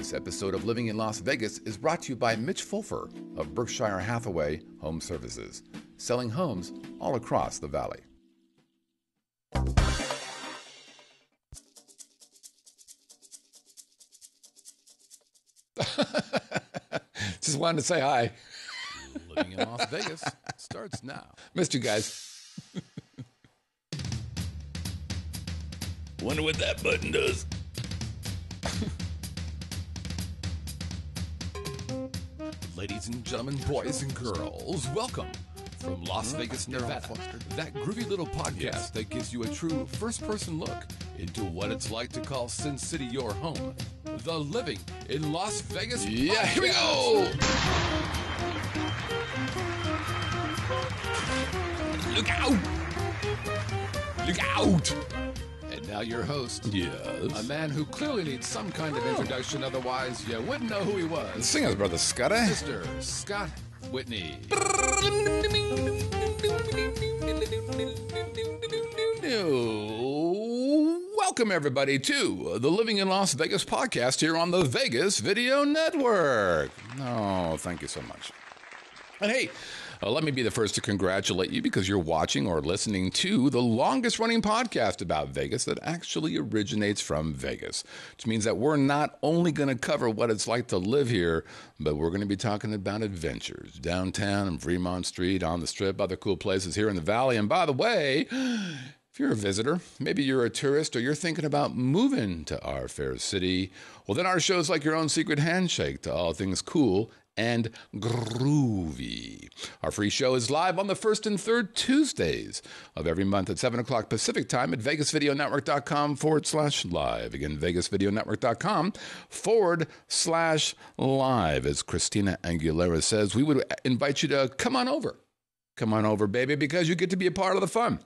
This episode of Living in Las Vegas is brought to you by Mitch Fulfer of Berkshire Hathaway Home Services, selling homes all across the valley. Just wanted to say hi. Living in Las Vegas starts now. Missed you guys. Wonder what that button does. Ladies and gentlemen, boys and girls, welcome from Las Vegas, Nevada. That groovy little podcast that gives you a true first-person look into what it's like to call Sin City your home. The Living in Las Vegas podcast. Yeah, here we go. Look out! Look out! And now your host. Yes. A man who clearly needs some kind of introduction, otherwise you wouldn't know who he was. Sing us, brother Scott. Mr. Scott Whitney. Welcome, everybody, to the Living in Las Vegas podcast here on the Vegas Video Network. Oh, thank you so much. And hey, let me be the first to congratulate you because you're watching or listening to the longest running podcast about Vegas that actually originates from Vegas, which means that we're not only going to cover what it's like to live here, but we're going to be talking about adventures downtown and Fremont Street, on the Strip, other cool places here in the Valley. And by the way, if you're a visitor, maybe you're a tourist, or you're thinking about moving to our fair city, well, then our show's like your own secret handshake to all things cool and groovy. Our free show is live on the first and third Tuesdays of every month at 7 o'clock Pacific time at VegasVideoNetwork.com/live. Again, VegasVideoNetwork.com/live. As Christina Aguilera says, we would invite you to come on over. Come on over, baby, because you get to be a part of the fun.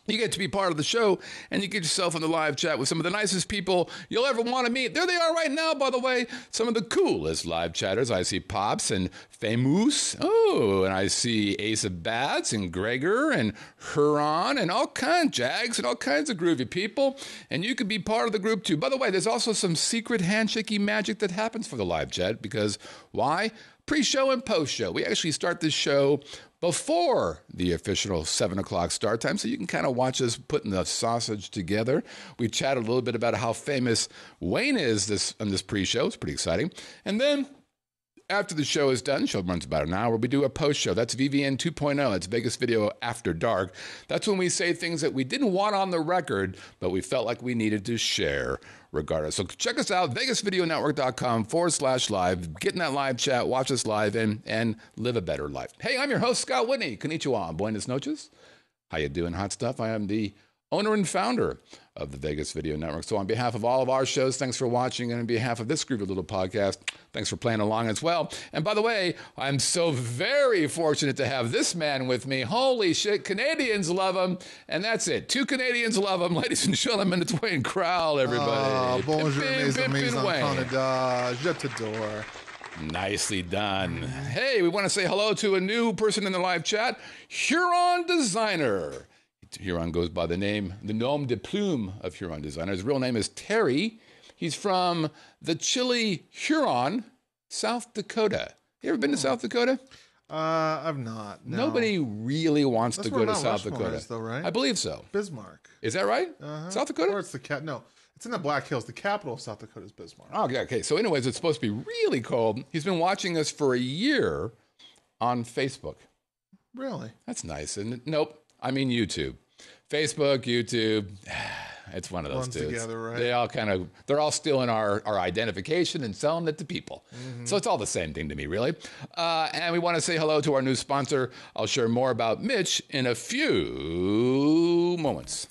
You get to be part of the show, and you get yourself in the live chat with some of the nicest people you'll ever want to meet. There they are right now, by the way. Some of the coolest live chatters. I see Pops and Famous. Oh, and I see Ace of Bats and Gregor and Huron and all kinds, Jags and all kinds of groovy people. And you can be part of the group, too. By the way, there's also some secret handshakey magic that happens for the live chat because why? Pre-show and post-show. We actually start this show before the official 7 o'clock start time, so you can kind of watch us putting the sausage together. We chatted a little bit about how famous Wayne is on this pre-show. It's pretty exciting. And then after the show is done, the show runs about an hour, we do a post-show. That's VVN 2.0. It's Vegas Video After Dark. That's when we say things that we didn't want on the record, but we felt like we needed to share regardless. So check us out, VegasVideoNetwork.com/live. Get in that live chat, watch us live, and live a better life. Hey, I'm your host, Scott Whitney. Konnichiwa. Buenas noches. How you doing, hot stuff? I am the owner and founder of the Vegas Video Network. So on behalf of all of our shows, thanks for watching. And on behalf of this groovy little podcast, thanks for playing along as well. And by the way, I'm so very fortunate to have this man with me. Holy shit, Canadians love him. And that's it. 2 Canadians love him. Ladies and gentlemen, it's Wayne Crowell, everybody. Bonjour, mes amis en Wayne. Canada. Je t'adore. Nicely done. Hey, we want to say hello to a new person in the live chat, Huron Designer. Huron goes by the nom de plume of Huron Designer. His real name is Terry. He's from the chilly Huron, South Dakota. You ever been to South Dakota? I've not. No. Nobody really wants That's to where go to Mount South Rushmore Dakota. is, though, right? I believe so. Bismarck. Is that right? South Dakota? Or it's no. It's in the Black Hills. The capital of South Dakota is Bismarck. Oh, yeah, okay. So anyways, it's supposed to be really cold. He's been watching us for a year on Facebook. Really? That's nice, isn't it? Nope. I mean YouTube. Facebook, YouTube. It's one of those two. Together, right? They're all stealing our identification and selling it to people. So it's all the same thing to me, really. And we want to say hello to our new sponsor. I'll share more about Mitch in a few moments.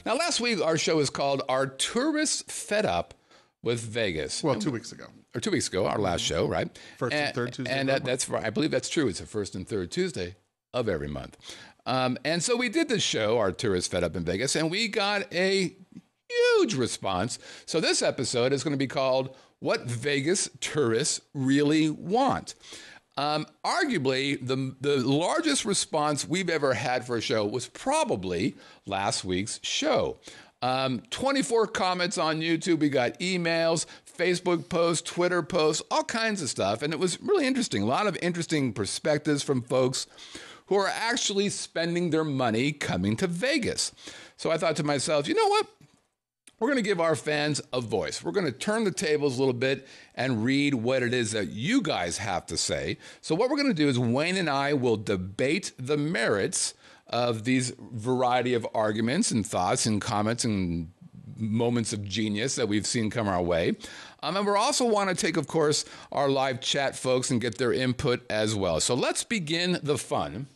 Now, last week, our show is called Are Tourists Fed Up with Vegas? Well, 2 weeks ago. Or 2 weeks ago, our last show, right? First and third Tuesday. And that's right. I believe that's true. It's the first and third Tuesday of every month. And so we did this show, Are Tourists Fed Up in Vegas? And we got a huge response. So this episode is going to be called what Vegas tourists really want. Arguably, the largest response we've ever had for a show was probably last week's show. 24 comments on YouTube. We got emails, Facebook posts, Twitter posts, all kinds of stuff. And it was really interesting. A lot of interesting perspectives from folks who are actually spending their money coming to Vegas. So I thought to myself, you know what? We're going to give our fans a voice. We're going to turn the tables a little bit and read what it is that you guys have to say. So what we're going to do is Wayne and I will debate the merits of these variety of arguments and thoughts and comments and moments of genius that we've seen come our way. And we also want to take, of course, our live chat folks and get their input as well. So let's begin the fun.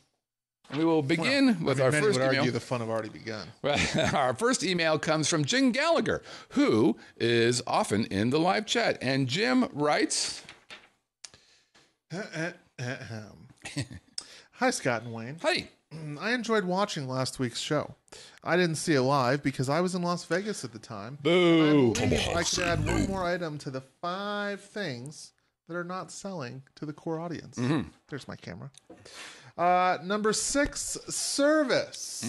We will begin with our first email. Argue the fun have already begun. Our first email comes from Jim Gallagher, who is often in the live chat. And Jim writes... Hi, Scott and Wayne. Hi. I enjoyed watching last week's show. I didn't see it live because I was in Las Vegas at the time. Boo. I believe I could add one more item to the 5 things that are not selling to the core audience. Mm-hmm. There's my camera. Number 6, service.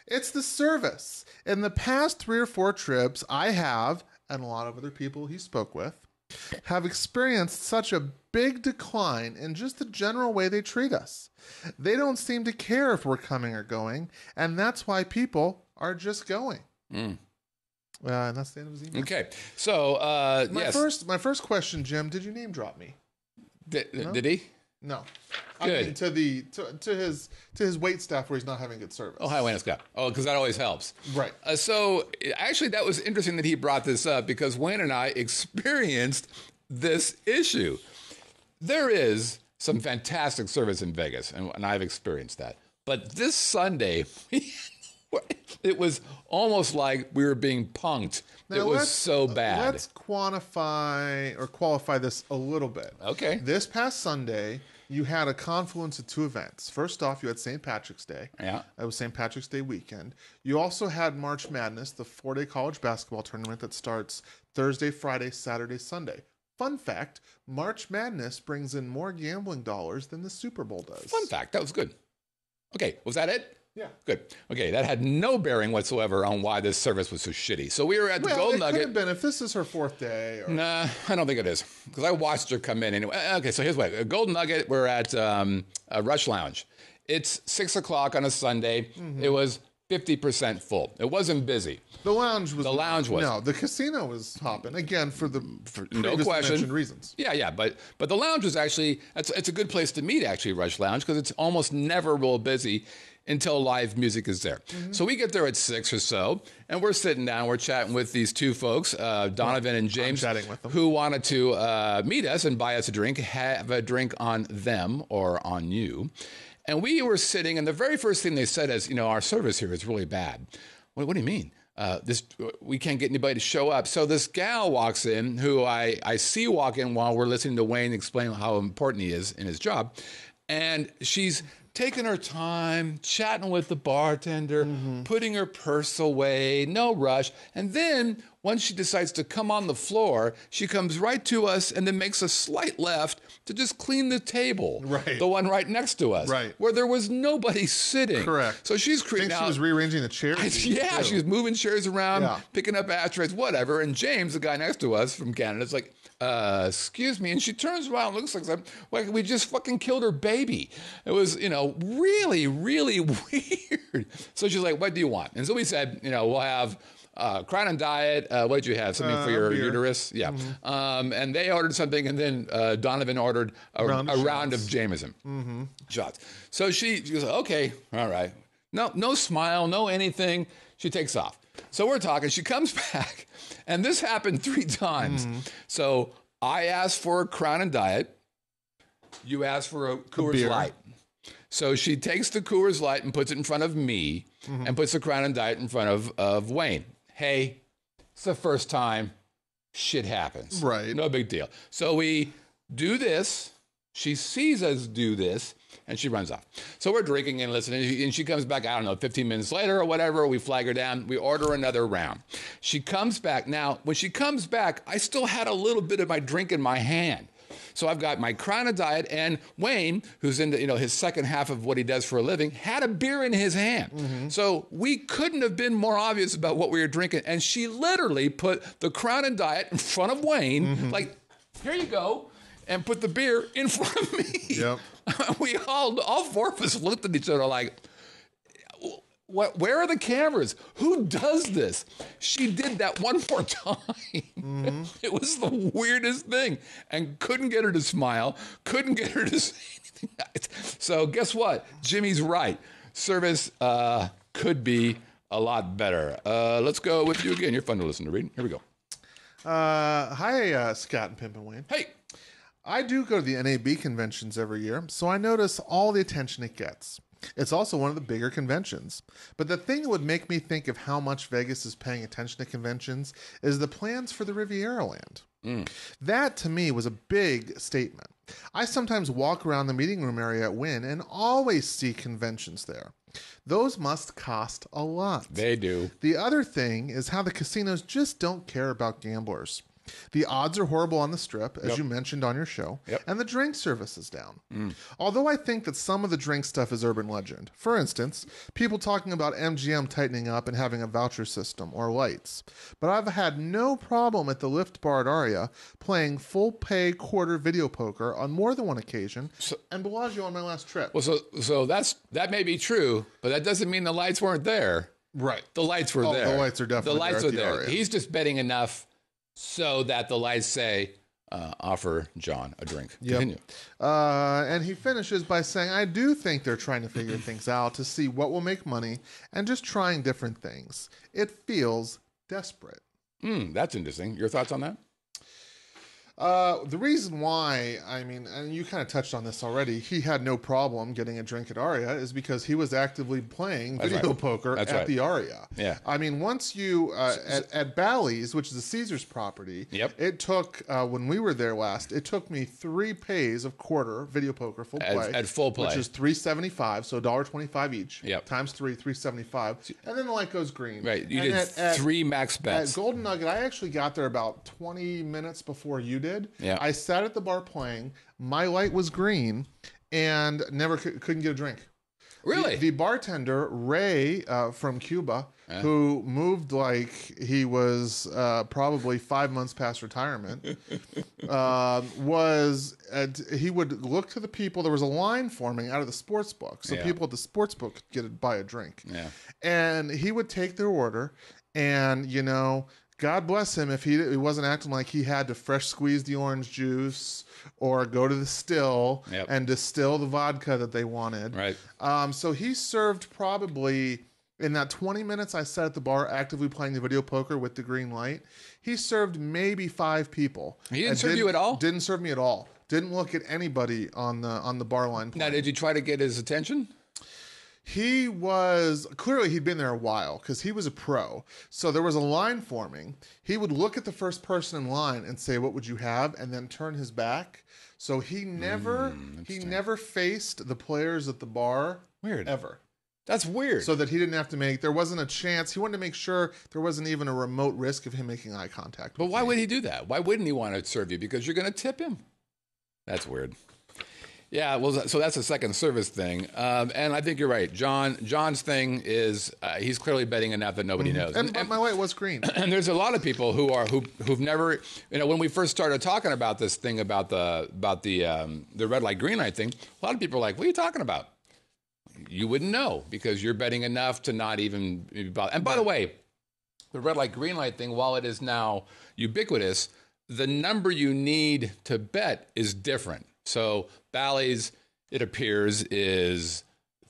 It's the service. In the past 3 or 4 trips, I have, and a lot of other people he spoke with, have experienced such a big decline in just the general way they treat us. They don't seem to care if we're coming or going, and that's why people are just going. And that's the end of his email. Okay, so my first question, Jim, did you name drop me? Did he? No. Good. I mean, to his wait staff where he's not having good service. Oh, hi, Wayne, Scott. Oh, because that always helps. Right. So actually, that was interesting that he brought this up because Wayne and I experienced this issue. There is some fantastic service in Vegas, and I've experienced that. But this Sunday, it was almost like we were being punked. Now, it was so bad. Let's quantify or qualify this a little bit. Okay. This past Sunday, you had a confluence of 2 events. First off, you had St. Patrick's Day. Yeah. It was St. Patrick's Day weekend. You also had March Madness, the 4-day college basketball tournament that starts Thursday, Friday, Saturday, Sunday. Fun fact, March Madness brings in more gambling dollars than the Super Bowl does. Fun fact. That was good. Okay. Was that it? Yeah. Good. Okay, that had no bearing whatsoever on why this service was so shitty. So we were at the Golden Nugget. Could have been if this is her 4th day. Or... Nah, I don't think it is because I watched her come in anyway. Okay, so here's what: Golden Nugget. We're at Rush Lounge. It's 6 o'clock on a Sunday. Mm-hmm. It was 50% full. It wasn't busy. The lounge was. No, the casino was hopping again for no question mentioned reasons. Yeah, but the lounge was actually it's a good place to meet actually Rush Lounge because it's almost never real busy until live music is there. Mm-hmm. So we get there at 6 or so, and we're sitting down, we're chatting with these 2 folks, Donovan and James, who wanted to meet us and buy us a drink, have a drink on them or on you. And we were sitting, and the very first thing they said is, our service here is really bad. What do you mean? We can't get anybody to show up. So this gal walks in, who I see walk in while we're listening to Wayne explain how important he is in his job. And she's taking her time, chatting with the bartender, putting her purse away, no rush. And then once she decides to come on the floor, she comes right to us and then makes a slight left to just clean the table. Right. The one right next to us. Right. Where there was nobody sitting. Correct. So she's creeping out. She was rearranging the chairs. She was moving chairs around, picking up ashtrays, whatever. And James, the guy next to us from Canada, is like, excuse me. And she turns around, looks like we just fucking killed her baby. It was, really, really weird. So she's like, what do you want? And so we said, we'll have Crown and Diet. What did you have? Something for your beer. Uterus? Yeah. And they ordered something, and then Donovan ordered a round of Jameson shots. So she goes, okay, all right. No smile, no anything. She takes off. So we're talking. She comes back, and this happened 3 times. So I asked for a Crown and Diet. You asked for a Coors Light. So she takes the Coors Light and puts it in front of me and puts the Crown and Diet in front of Wayne. Hey, it's the first time. Shit happens. Right. No big deal. So we do this. She sees us do this, and she runs off. So we're drinking and listening, and she comes back, I don't know, 15 minutes later or whatever. We flag her down. We order another round. She comes back. Now, when she comes back, I still had a little bit of my drink in my hand. So I've got my Crown of Diet, and Wayne, who's in his second half of what he does for a living, had a beer in his hand. Mm-hmm. So we couldn't have been more obvious about what we were drinking. And she literally put the Crown of Diet in front of Wayne, like, here you go, and put the beer in front of me. Yep. We all four of us looked at each other like, where are the cameras? Who does this? She did that one more time. Mm-hmm. It was the weirdest thing, and couldn't get her to smile, couldn't get her to say anything. So guess what? Jimmy's right. Service could be a lot better. Let's go with you again. You're fun to listen to, Reed. Here we go. Hi, Scott and Pimp and Wayne. Hey. I do go to the NAB conventions every year, so I notice all the attention it gets. It's also one of the bigger conventions. But the thing that would make me think of how much Vegas is paying attention to conventions is the plans for the Riviera Land. That, to me, was a big statement. I sometimes walk around the meeting room area at Wynn and always see conventions there. Those must cost a lot. They do. The other thing is how the casinos just don't care about gamblers. The odds are horrible on the Strip, as you mentioned on your show, and the drink service is down. Although I think that some of the drink stuff is urban legend. For instance, people talking about MGM tightening up and having a voucher system or lights. But I've had no problem at the Lift Bar at Aria playing full-pay quarter video poker on more than one occasion, and Bellagio on my last trip. Well, so that may be true, but that doesn't mean the lights weren't there. Right. The lights were there. The lights are definitely there. The lights are there. Aria. He's just betting enough so that the lights say, offer John a drink. Continue. And he finishes by saying, I do think they're trying to figure things out to see what will make money and just trying different things. It feels desperate. That's interesting. Your thoughts on that? The reason why, I mean, and you kind of touched on this already, he had no problem getting a drink at Aria is because he was actively playing video poker at the Aria. Yeah. I mean, once you, at Bally's, which is a Caesars property, it took, when we were there last, it took me 3 pays of quarter video poker full play. At full play. Which is $3.75, so $1.25 each. Yep. Times 3, $3.75. And then the light goes green. Right. You did 3 max bets. At Golden Nugget, I actually got there about 20 minutes before you did. Yeah. I sat at the bar playing. My light was green, and never couldn't get a drink. Really? The bartender, Ray from Cuba, who moved like he was probably 5 months past retirement, he would look to the people. There was a line forming out of the sports book, so people at the sports book could buy a drink. Yeah. And he would take their order, and God bless him if he wasn't acting like he had to fresh squeeze the orange juice or go to the still and distill the vodka that they wanted. Right. So he served probably, in that 20 minutes I sat at the bar actively playing the video poker with the green light, he served maybe 5 people. He didn't serve you at all? Didn't serve me at all. Didn't look at anybody on the bar line playing. Now, did you try to get his attention? He was, clearly he'd been there a while because he was a pro. So there was a line forming. He would look at the first person in line and say, what would you have? And then turn his back. So he never faced the players at the bar. Weird. Ever. That's weird. So that he didn't have to there wasn't a chance. He wanted to make sure there wasn't even a remote risk of him making eye contact. But why would he do that? Why wouldn't he want to serve you? Because you're going to tip him. That's weird. Yeah, well, so that's a second service thing, and I think you're right. John's thing is he's clearly betting enough that nobody knows. And my light was green. And there's a lot of people who've never, when we first started talking about this thing about the red light green light thing, a lot of people are like, "What are you talking about?" You wouldn't know because you're betting enough to not even be bothered. And by the way, the red light green light thing, while it is now ubiquitous, the number you need to bet is different. So Bally's, it appears, is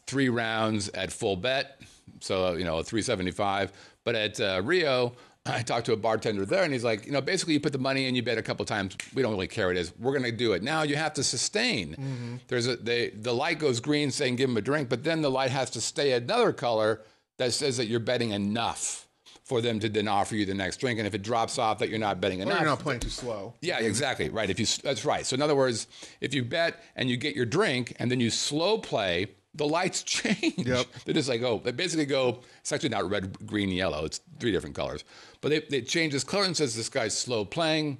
3 rounds at full bet, so 375. But at Rio, I talked to a bartender there, and he's like, basically you put the money in, you bet a couple times. We don't really care what it is. We're going to do it. Now you have to sustain. Mm-hmm. The light goes green saying give him a drink, but then the light has to stay another color that says that you're betting enough for them to then offer you the next drink. And if it drops off that you're not betting enough. Or you're not playing too slow. Yeah, exactly. Right. That's right. So in other words, if you bet and you get your drink and then you slow play, the lights change. Yep. They just they basically go, it's actually not red, green, yellow. It's 3 different colors. But they change this color and says this guy's slow playing.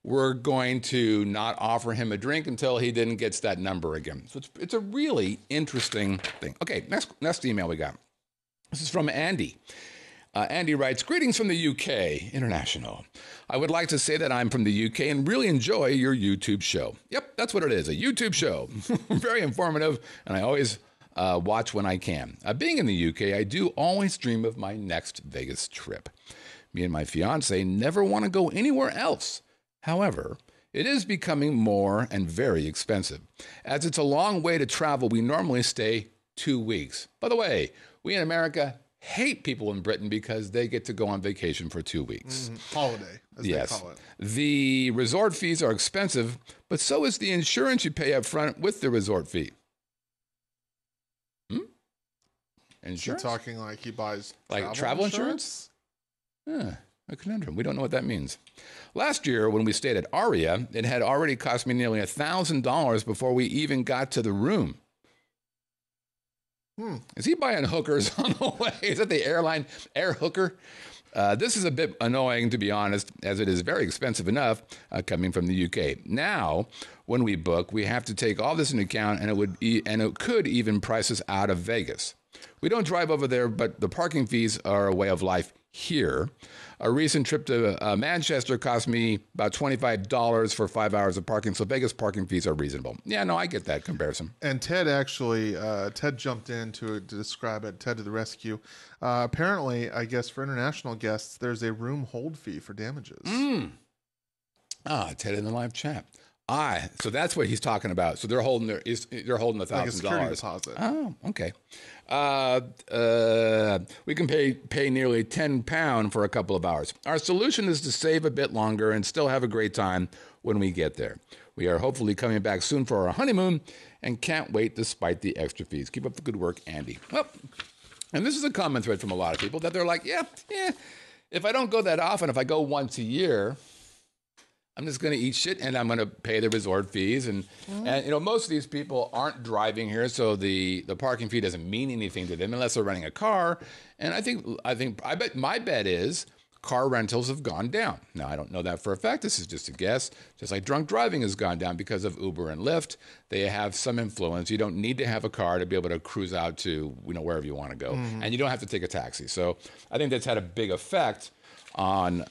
We're going to not offer him a drink until he then gets that number again. So it's a really interesting thing. Okay, next email we got. This is from Andy. Andy writes, greetings from the UK, international. I would like to say that I'm from the UK and really enjoy your YouTube show. Yep, that's what it is, a YouTube show. Very informative, and I always watch when I can. Being in the UK, I do always dream of my next Vegas trip. Me and my fiance never want to go anywhere else. However, it is becoming more and very expensive. As it's a long way to travel, we normally stay 2 weeks. By the way, we in America hate people in Britain because they get to go on vacation for 2 weeks. Holiday, as they call it. The resort fees are expensive, but so is the insurance you pay up front with the resort fee. Insurance? You're talking like he buys travel insurance? A conundrum. We don't know what that means. Last year, when we stayed at Aria, it had already cost me nearly $1,000 before we even got to the room. Is he buying hookers on the way? Is that the airline air hooker? This is a bit annoying, to be honest, as it is very expensive enough coming from the UK. Now, when we book, we have to take all this into account, and it could even price us out of Vegas. We don't drive over there, but the parking fees are a way of life here. A recent trip to Manchester cost me about $25 for 5 hours of parking, so Vegas parking fees are reasonable. Yeah, no, I get that comparison. And Ted actually, Ted jumped in to describe it, Ted to the rescue. Apparently, I guess for international guests, there's a room hold fee for damages. Ted in the live chat. So that's what he's talking about. So they're holding $1,000. Like a security deposit. Oh, okay. We can pay nearly £10 for a couple of hours. Our solution is to save a bit longer and still have a great time when we get there. We are hopefully coming back soon for our honeymoon and can't wait despite the extra fees. Keep up the good work, Andy. Well, and this is a common thread from a lot of people that they're like, yeah, if I don't go that often, if I go once a year, I'm just going to eat shit and I'm going to pay the resort fees. And most of these people aren't driving here, so the parking fee doesn't mean anything to them unless they're renting a car. And I bet my bet is car rentals have gone down. Now, I don't know that for a fact. This is just a guess. Just like drunk driving has gone down because of Uber and Lyft. They have some influence. You don't need to have a car to be able to cruise out to wherever you want to go. And you don't have to take a taxi. So I think that's had a big effect on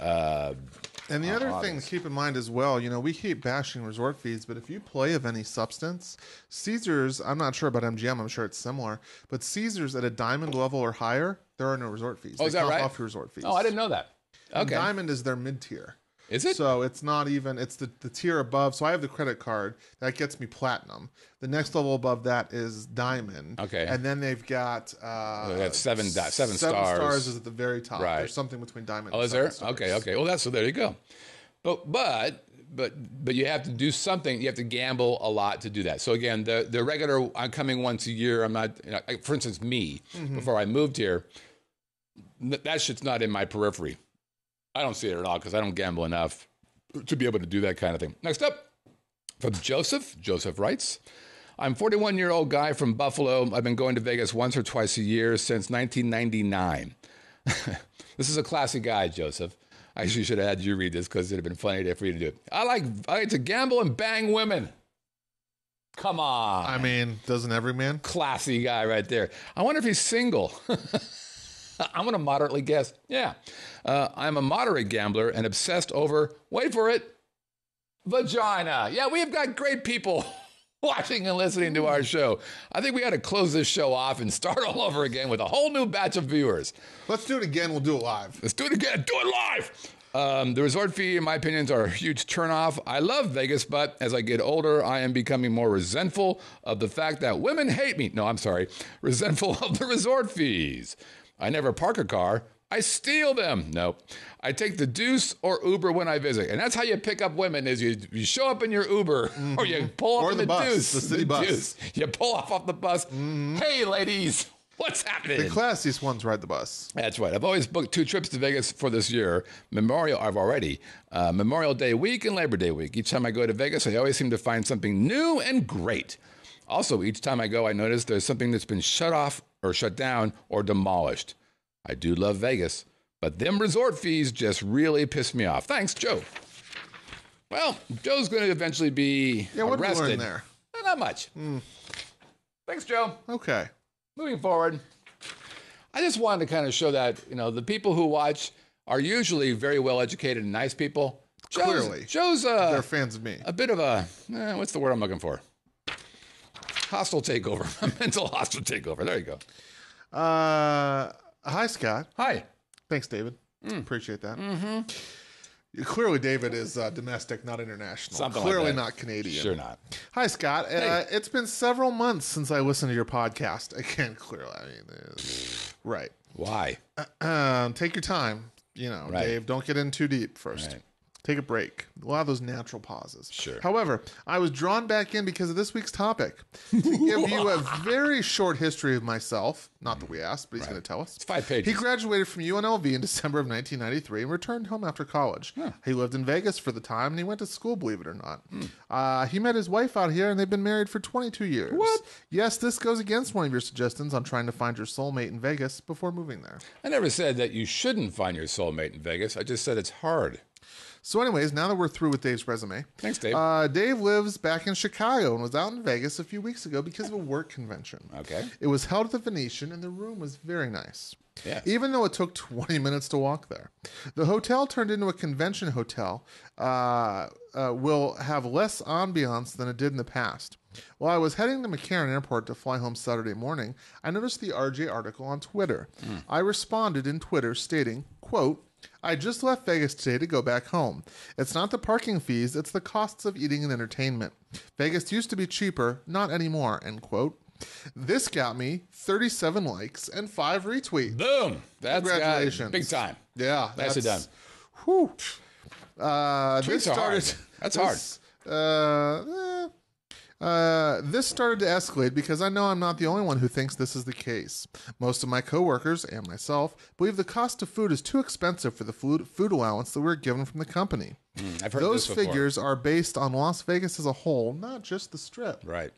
and the other thing to keep in mind as well, we keep bashing resort fees, but if you play of any substance, Caesars, I'm not sure about MGM, I'm sure it's similar, but Caesars at a diamond level or higher, there are no resort fees. Oh, is that right? Off your resort fees. Oh, I didn't know that. Okay. And diamond is their mid-tier. Is it? So it's not even, it's the tier above. So I have the credit card. That gets me platinum. The next level above that is diamond. Okay. And then they've got... they have seven stars. 7 stars is at the very top. Right. There's something between diamond and and there? stars. Okay. Well, so there you go. But you have to do something. You have to gamble a lot to do that. So again, the regular, I'm coming once a year. I'm not, for instance, me, before I moved here, that shit's not in my periphery. I don't see it at all because I don't gamble enough to be able to do that kind of thing. Next up, from Joseph. Joseph writes, I'm a 41-year-old guy from Buffalo. I've been going to Vegas once or twice a year since 1999. This is a classy guy, Joseph. I actually should have had you read this because it would have been funny for you to do it. I like to gamble and bang women. Come on. I mean, doesn't every man? Classy guy right there. I wonder if he's single. I'm going to moderately guess. Yeah. I'm a moderate gambler and obsessed over, wait for it, vagina. Yeah, we've got great people watching and listening to our show. I think we got to close this show off and start all over again with a whole new batch of viewers. Let's do it again. We'll do it live. Let's do it again. Do it live. The resort fee, in my opinions, are a huge turnoff. I love Vegas, but as I get older, I am becoming more resentful of the fact that women hate me. No, I'm sorry. Resentful of the resort fees. I never park a car. I steal them. Nope. I take the Deuce or Uber when I visit. And that's how you pick up women is you show up in your Uber or you pull up in the bus, Deuce. the city bus. Deuce. You pull off the bus. Hey, ladies. What's happening? The classiest ones ride the bus. That's right. I've always booked 2 trips to Vegas for this year. Memorial Day week and Labor Day week. Each time I go to Vegas, I always seem to find something new and great. Also, each time I go, I notice there's something that's been shut off or shut down or demolished. I do love Vegas, but them resort fees just really piss me off. Thanks, Joe. Well, Joe's going to eventually be what arrested. did we learn there? Not much. Thanks, Joe. Okay. Moving forward, I just wanted to kind of show that, the people who watch are usually very well-educated and nice people. Clearly. Joe's they're fans of me. a bit of a, what's the word I'm looking for? Hostile takeover. A mental hostile takeover. There you go. Hi, Scott. Hi. Thanks, David. Appreciate that. Clearly, David is domestic, not international. Something Clearly like that. not Canadian. Sure not. Hi, Scott. Hey. It's been several months since I listened to your podcast. Again, clearly. Right. Why? Take your time. Right. Dave, don't get in too deep first. Right. Take a break. A lot of those natural pauses. Sure. However, I was drawn back in because of this week's topic. To give you a very short history of myself, not that we asked, but he's going to tell us. It's 5 pages. He graduated from UNLV in December of 1993 and returned home after college. Huh. He lived in Vegas for the time, and he went to school, believe it or not. He met his wife out here, and they've been married for 22 years. What? Yes, this goes against one of your suggestions on trying to find your soulmate in Vegas before moving there. I never said that you shouldn't find your soulmate in Vegas. I just said it's hard. So anyways, now that we're through with Dave's resume. Thanks, Dave. Dave lives back in Chicago and was out in Vegas a few weeks ago because of a work convention. Okay. It was held at the Venetian, and the room was very nice. Yes. Even though it took 20 minutes to walk there. The hotel turned into a convention hotel. Will have less ambiance than it did in the past. While I was heading to McCarran Airport to fly home Saturday morning, I noticed the RJ article on Twitter. I responded in Twitter stating, quote, I just left Vegas today to go back home. It's not the parking fees, it's the costs of eating and entertainment. Vegas used to be cheaper, not anymore, end quote. This got me 37 likes and 5 retweets. Boom. That's Congratulations. big time. Yeah. Nicely done. Whew. Tweets are hard. That's hard. This started to escalate because I know I'm not the only one who thinks this is the case. Most of my coworkers and myself believe the cost of food is too expensive for the food allowance that we're given from the company. I've heard Those this before. figures are based on Las Vegas as a whole, not just the Strip. Right.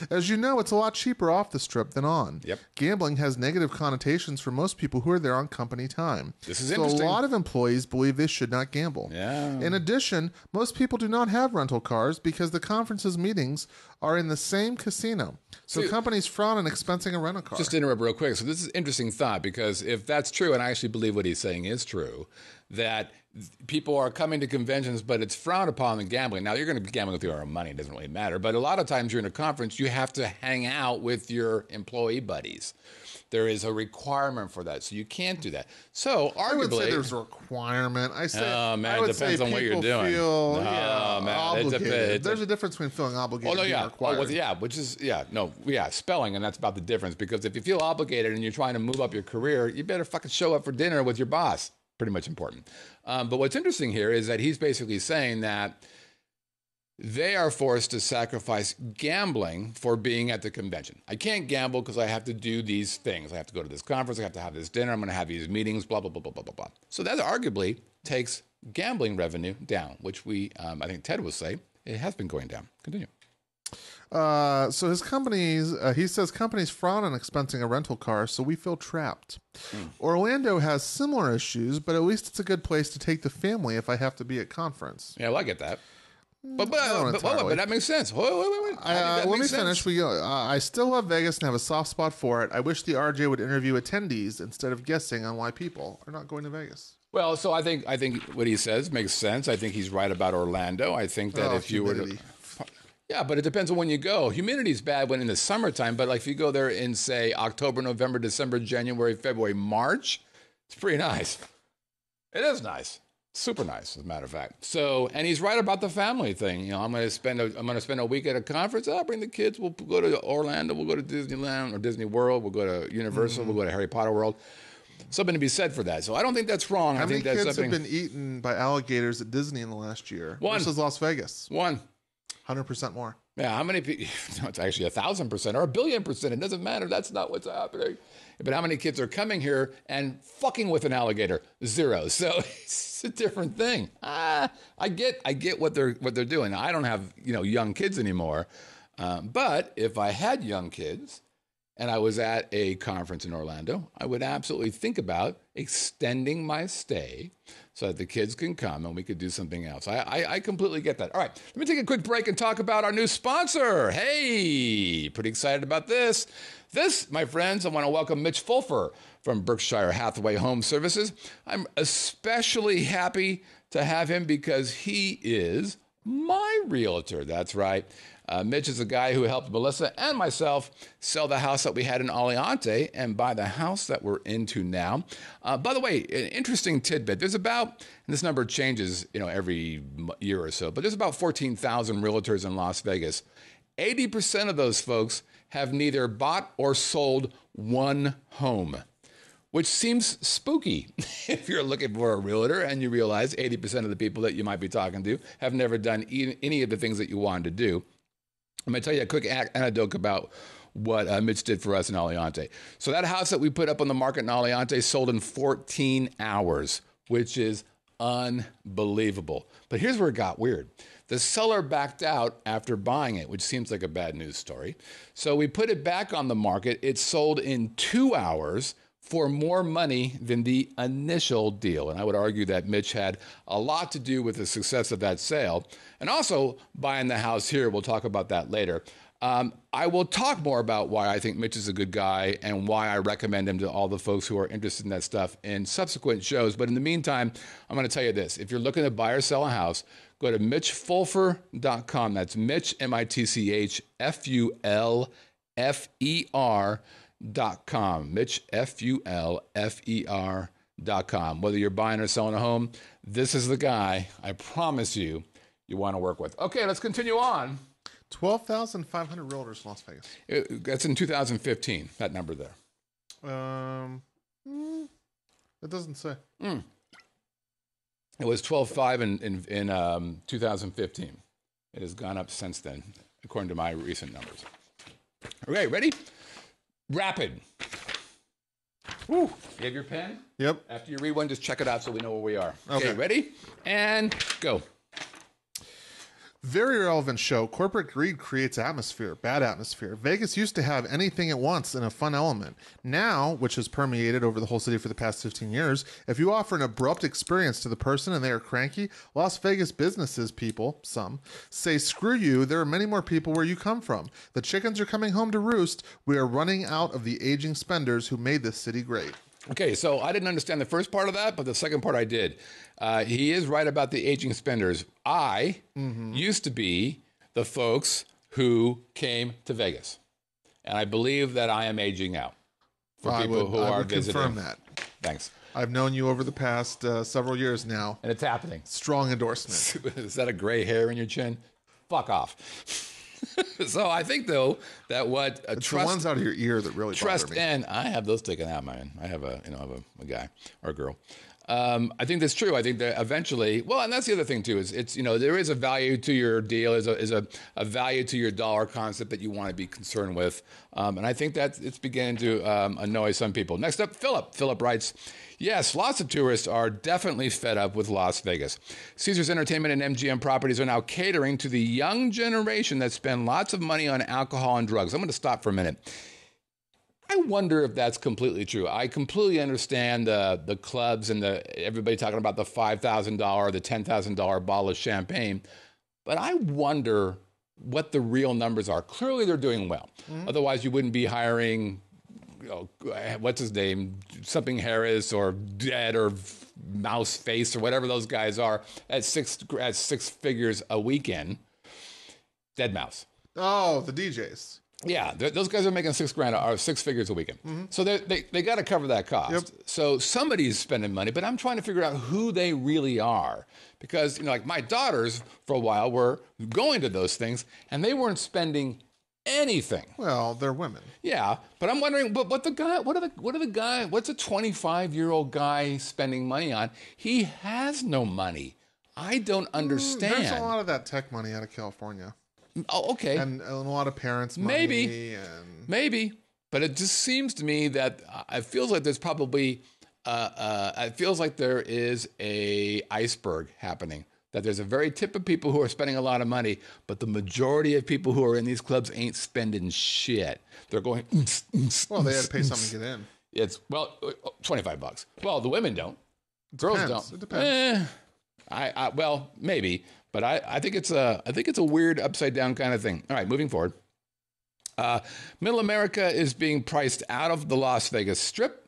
As you know, it's a lot cheaper off the Strip than on. Yep. Gambling has negative connotations for most people who are there on company time. This is so interesting. a lot of employees believe they should not gamble. Yeah. In addition, most people do not have rental cars because the conference's meetings are in the same casino. So See, companies frown on expensing a rental car. Just to interrupt real quick. So this is an interesting thought because if that's true, and I actually believe what he's saying is true, that people are coming to conventions, but it's frowned upon in gambling. Now, you're going to be gambling with your own money. It doesn't really matter. But a lot of times you're in a conference, you have to hang out with your employee buddies. There is a requirement for that. So you can't do that. So arguably... I would say there's a requirement. I man, I it would depends say on what you're people doing. feel, No, yeah, man, obligated. There's a difference between feeling obligated and being required. Spelling, and that's about the difference. Because if you feel obligated and you're trying to move up your career, you better fucking show up for dinner with your boss. Pretty much important. But what's interesting here is that he's basically saying that they are forced to sacrifice gambling for being at the convention. I can't gamble because I have to do these things. I have to go to this conference. I have to have this dinner. I'm going to have these meetings, blah, blah, blah, blah, blah, blah, blah. So that arguably takes gambling revenue down, which I think Ted will say, it has been going down. Continue. So his companies, he says companies frown on expensing a rental car, so we feel trapped. Orlando has similar issues, but at least it's a good place to take the family if I have to be at conference. Yeah, well, I get that. But entirely. that makes sense. Wait. Let me finish. I still love Vegas and have a soft spot for it. I wish the RJ would interview attendees instead of guessing on why people are not going to Vegas. Well, so I think what he says makes sense. I think he's right about Orlando. I think that if you were to... Yeah, but it depends on when you go. Humidity's bad when in the summertime, but like if you go there in, say, October, November, December, January, February, March, it's pretty nice. It is nice. Super nice, as a matter of fact. So, and he's right about the family thing. You know, I'm going to spend a week at a conference. I'll bring the kids. We'll go to Orlando. We'll go to Disneyland or Disney World. We'll go to Universal. We'll go to Harry Potter World. Something to be said for that. So I don't think that's wrong. How I think many that's kids something. have been eaten by alligators at Disney in the last year? One. Versus Las Vegas. 1. 100% more. Yeah, how many people? No, it's actually 1,000% or 1,000,000,000%. It doesn't matter. That's not what's happening. But how many kids are coming here and fucking with an alligator? 0. So it's a different thing. I get what they're doing. I don't have young kids anymore, but if I had young kids and I was at a conference in Orlando, I would absolutely think about extending my stay so that the kids can come and we could do something else. I completely get that. All right, let me take a quick break and talk about our new sponsor. Hey, pretty excited about this. This, my friends, I want to welcome Mitch Fulfer from Berkshire Hathaway Home Services. I'm especially happy to have him because he is my realtor. That's right. Mitch is a guy who helped Melissa and myself sell the house that we had in Aliante and buy the house that we're into now. By the way, an interesting tidbit. There's about, and this number changes, every year or so, but there's about 14,000 realtors in Las Vegas. 80% of those folks have neither bought or sold one home, which seems spooky if you're looking for a realtor and you realize 80% of the people that you might be talking to have never done any of the things that you wanted to do. I'm going to tell you a quick anecdote about what Mitch did for us in Aliante. So that house that we put up on the market in Aliante sold in 14 hours, which is unbelievable. But here's where it got weird. The seller backed out after buying it, which seems like a bad news story. So we put it back on the market. It sold in 2 hours for more money than the initial deal. And I would argue that Mitch had a lot to do with the success of that sale. And also buying the house here, we'll talk about that later. I will talk more about why I think Mitch is a good guy and why I recommend him to all the folks who are interested in that stuff in subsequent shows. But in the meantime, I'm going to tell you this. If you're looking to buy or sell a house, go to MitchFulfer.com. That's Mitch, MitchFulfer.com. MitchFulfer.com. Whether you're buying or selling a home, this is the guy I promise you want to work with. Okay, let's continue on. 12,500 realtors in Las Vegas. That's in 2015, that number there. It doesn't say. It was 12.5 in 2015. It has gone up since then, according to my recent numbers. Okay, ready? Rapid. Woo. You have your pen? Yep. After you read one, just check it out so we know where we are. Okay, ready? And go. Very relevant show. Corporate greed creates atmosphere, bad atmosphere. Vegas used to have anything it wants and a fun element. Now, which has permeated over the whole city for the past 15 years, if you offer an abrupt experience to the person and they are cranky, Las Vegas businesses people, some, say, screw you, there are many more people where you come from. The chickens are coming home to roost. We are running out of the aging spenders who made this city great. Okay, so I didn't understand the first part of that, but the second part I did. He is right about the aging spenders. I used to be the folks who came to Vegas, and I believe that I am aging out for people who are visiting. I would confirm that. Thanks. I've known you over the past several years now. And it's happening. Strong endorsement. Is that a gray hair in your chin? Fuck off. So I think, though, that what it's the ones out of your ear that really bother me. And I have those taken out, man. I have a guy or a girl. I think that's true. I think that eventually, well, and that's the other thing too, is it's, there is a value to your deal, is a value to your dollar concept that you want to be concerned with. And I think that it's beginning to annoy some people. Next up, Philip. Philip writes, yes, lots of tourists are definitely fed up with Las Vegas. Caesars Entertainment and MGM Properties are now catering to the young generation that spend lots of money on alcohol and drugs. I'm going to stop for a minute. I wonder if that's completely true. I completely understand the clubs and everybody talking about the $5,000, the $10,000 bottle of champagne, but I wonder what the real numbers are. Clearly, they're doing well. Mm-hmm. Otherwise, you wouldn't be hiring, what's his name, something Harris or Dead or Mouse Face or whatever those guys are at six figures a weekend. Dead Mouse. Oh, the DJs. Yeah, those guys are making $6,000 or 6 figures a weekend. Mm-hmm. So they got to cover that cost. Yep. So somebody's spending money, but I'm trying to figure out who they really are. Because, like my daughters for a while were going to those things and they weren't spending anything. Well, they're women. Yeah, but I'm wondering, what's a 25-year-old guy spending money on? He has no money. I don't understand. There's a lot of that tech money out of California. Oh, okay. And a lot of parents' money. Maybe. But it just seems to me that it feels like there's probably, it feels like there is a iceberg happening. That there's a very tip of people who are spending a lot of money, but the majority of people who are in these clubs ain't spending shit. They're going, Well, they had to pay something to get in. It's, well, $25. Well, the women don't. Girls don't. It depends. Well, maybe, but I think it's a weird upside down kind of thing. All right, moving forward. Middle America is being priced out of the Las Vegas Strip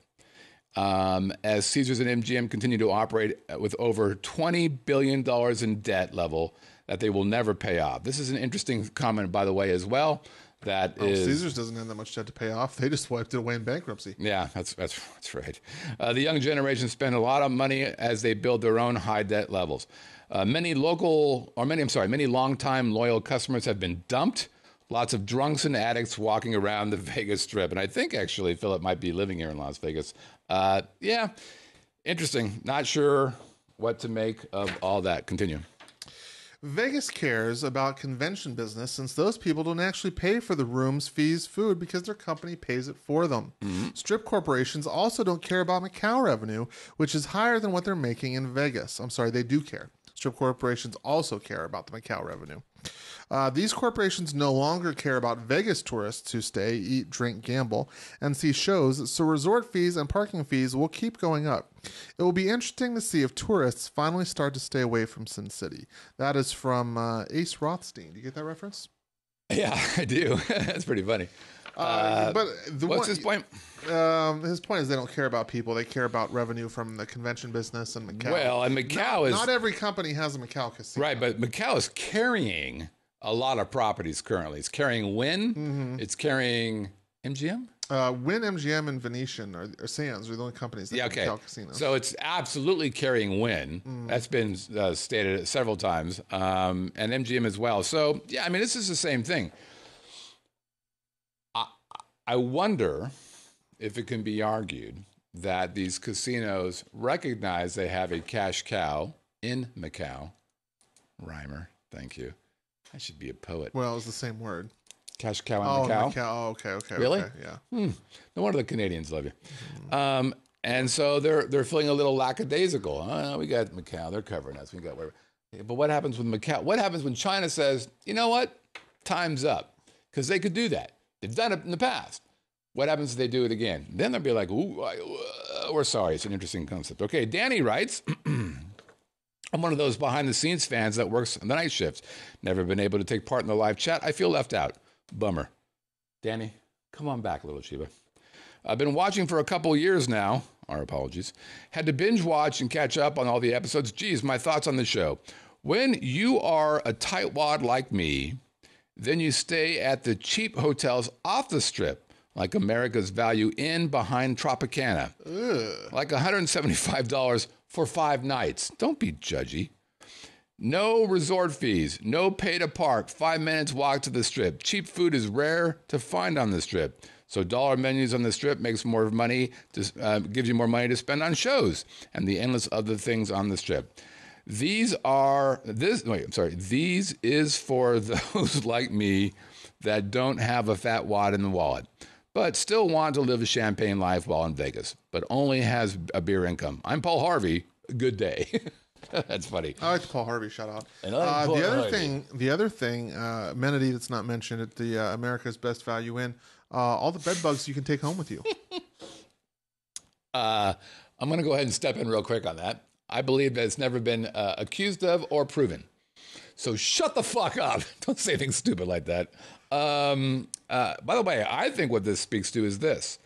as Caesars and MGM continue to operate with over $20 billion in debt level that they will never pay off. This is an interesting comment, by the way, as well. Caesars doesn't have that much debt to pay off. They just wiped it away in bankruptcy. Yeah, that's right. The young generation spend a lot of money as they build their own high debt levels. Many longtime loyal customers have been dumped. Lots of drunks and addicts walking around the Vegas Strip. And I think, actually, Philip might be living here in Las Vegas. Yeah, interesting. Not sure what to make of all that. Continue. Vegas cares about convention business since those people don't actually pay for the rooms, fees, food because their company pays it for them. Mm-hmm. Strip corporations also don't care about Macau revenue, which is higher than what they're making in Vegas. I'm sorry, they do care. Strip corporations also care about the Macau revenue. These corporations no longer care about Vegas tourists who stay, eat, drink, gamble, and see shows, so resort fees and parking fees will keep going up. It will be interesting to see if tourists finally start to stay away from Sin City. That is from Ace Rothstein. Do you get that reference? Yeah, I do. That's pretty funny. What's his point? His point is they don't care about people. They care about revenue from the convention business and Macau. Well, and Macau is... Not every company has a Macau casino. Right, but Macau is carrying a lot of properties currently. It's carrying Wynn. Mm-hmm. It's carrying MGM? Wynn, MGM, and Venetian or Sands are the only companies that have Macau casinos. So it's absolutely carrying Wynn. That's been stated several times. And MGM as well. So, yeah, I mean, this is the same thing. I wonder if it can be argued that these casinos recognize they have a cash cow in Macau. Rhymer, thank you. I should be a poet. Well, it's the same word. Cash cow in Macau? Oh, okay. Really? Okay, yeah. No wonder the Canadians love you. And so they're feeling a little lackadaisical. Oh, we got Macau. They're covering us. We got whatever. But what happens with Macau? What happens when China says, you know what? Time's up. Because they could do that. They've done it in the past. What happens if they do it again? Then they'll be like, ooh, we're sorry. It's an interesting concept. Okay, Danny writes, I'm one of those behind-the-scenes fans that works the night shifts. Never been able to take part in the live chat. I feel left out. Bummer. Danny, come on back, little Sheba. I've been watching for a couple years now. Our apologies. Had to binge watch and catch up on all the episodes. Geez, my thoughts on the show. When you are a tightwad like me, then you stay at the cheap hotels off the strip, like America's Value Inn behind Tropicana. Ugh. Like $175 for 5 nights. Don't be judgy. No resort fees, no pay to park, 5 minutes walk to the strip. Cheap food is rare to find on the strip. So dollar menus on the strip makes more money, gives you more money to spend on shows and the endless other things on the strip. These is for those like me that don't have a fat wad in the wallet, but still want to live a champagne life while in Vegas, but only has a beer income. I'm Paul Harvey. Good day. That's funny. I like the Paul Harvey shout out. The other thing, amenity that's not mentioned at the America's Best Value Inn, all the bed bugs you can take home with you. I'm going to go ahead and step in real quick on that. I believe that it's never been accused of or proven. So shut the fuck up. Don't say things stupid like that. By the way, I think what this speaks to is this.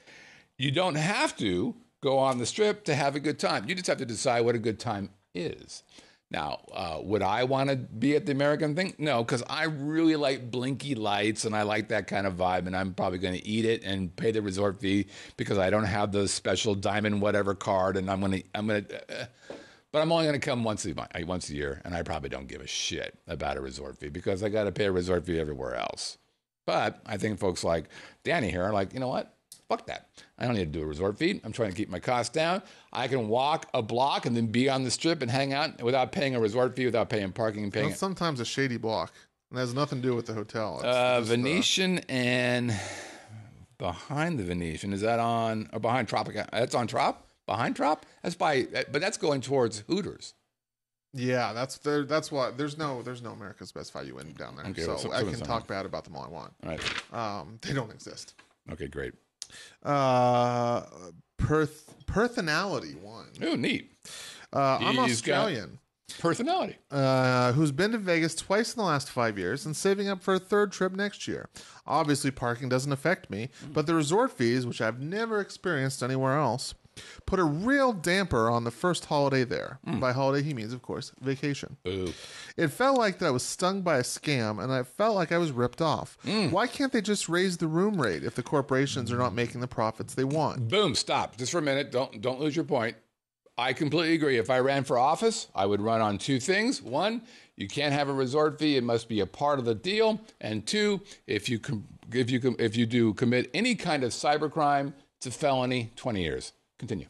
You don't have to go on the strip to have a good time. You just have to decide what a good time is. Now, would I want to be at the American thing? No, because I really like blinky lights and I like that kind of vibe, and I'm probably going to eat it and pay the resort fee because I don't have the special diamond whatever card, and but I'm only going to come once a year, and I probably don't give a shit about a resort fee because I got to pay a resort fee everywhere else. But I think folks like Danny here are like, you know what? Fuck that. I don't need to do a resort fee. I'm trying to keep my costs down. I can walk a block and then be on the strip and hang out without paying a resort fee, without paying parking and paying. Well, sometimes a shady block. And it has nothing to do with the hotel. It's just, Venetian and behind the Venetian. Is that on or behind Tropica? That's on Trop. Behind Trop. That's but that's going towards Hooters. Yeah, that's why there's no America's Best Value Inn down there. Okay, so I can talk bad about them all I want. All right. They don't exist. Okay, great. Personality one. Oh, neat. I'm Australian. Personality. Who's been to Vegas twice in the last 5 years and saving up for a third trip next year. Obviously, parking doesn't affect me, but the resort fees, which I've never experienced anywhere else, put a real damper on the first holiday there. By holiday, he means, of course, vacation. Ooh. It felt like that I was stung by a scam, and I felt like I was ripped off. Why can't they just raise the room rate if the corporations are not making the profits they want? Boom. Stop. Just for a minute. Don't lose your point. I completely agree. If I ran for office, I would run on two things. One, you can't have a resort fee; it must be a part of the deal. And two, if you do commit any kind of cybercrime, it's a felony, 20 years. Continue.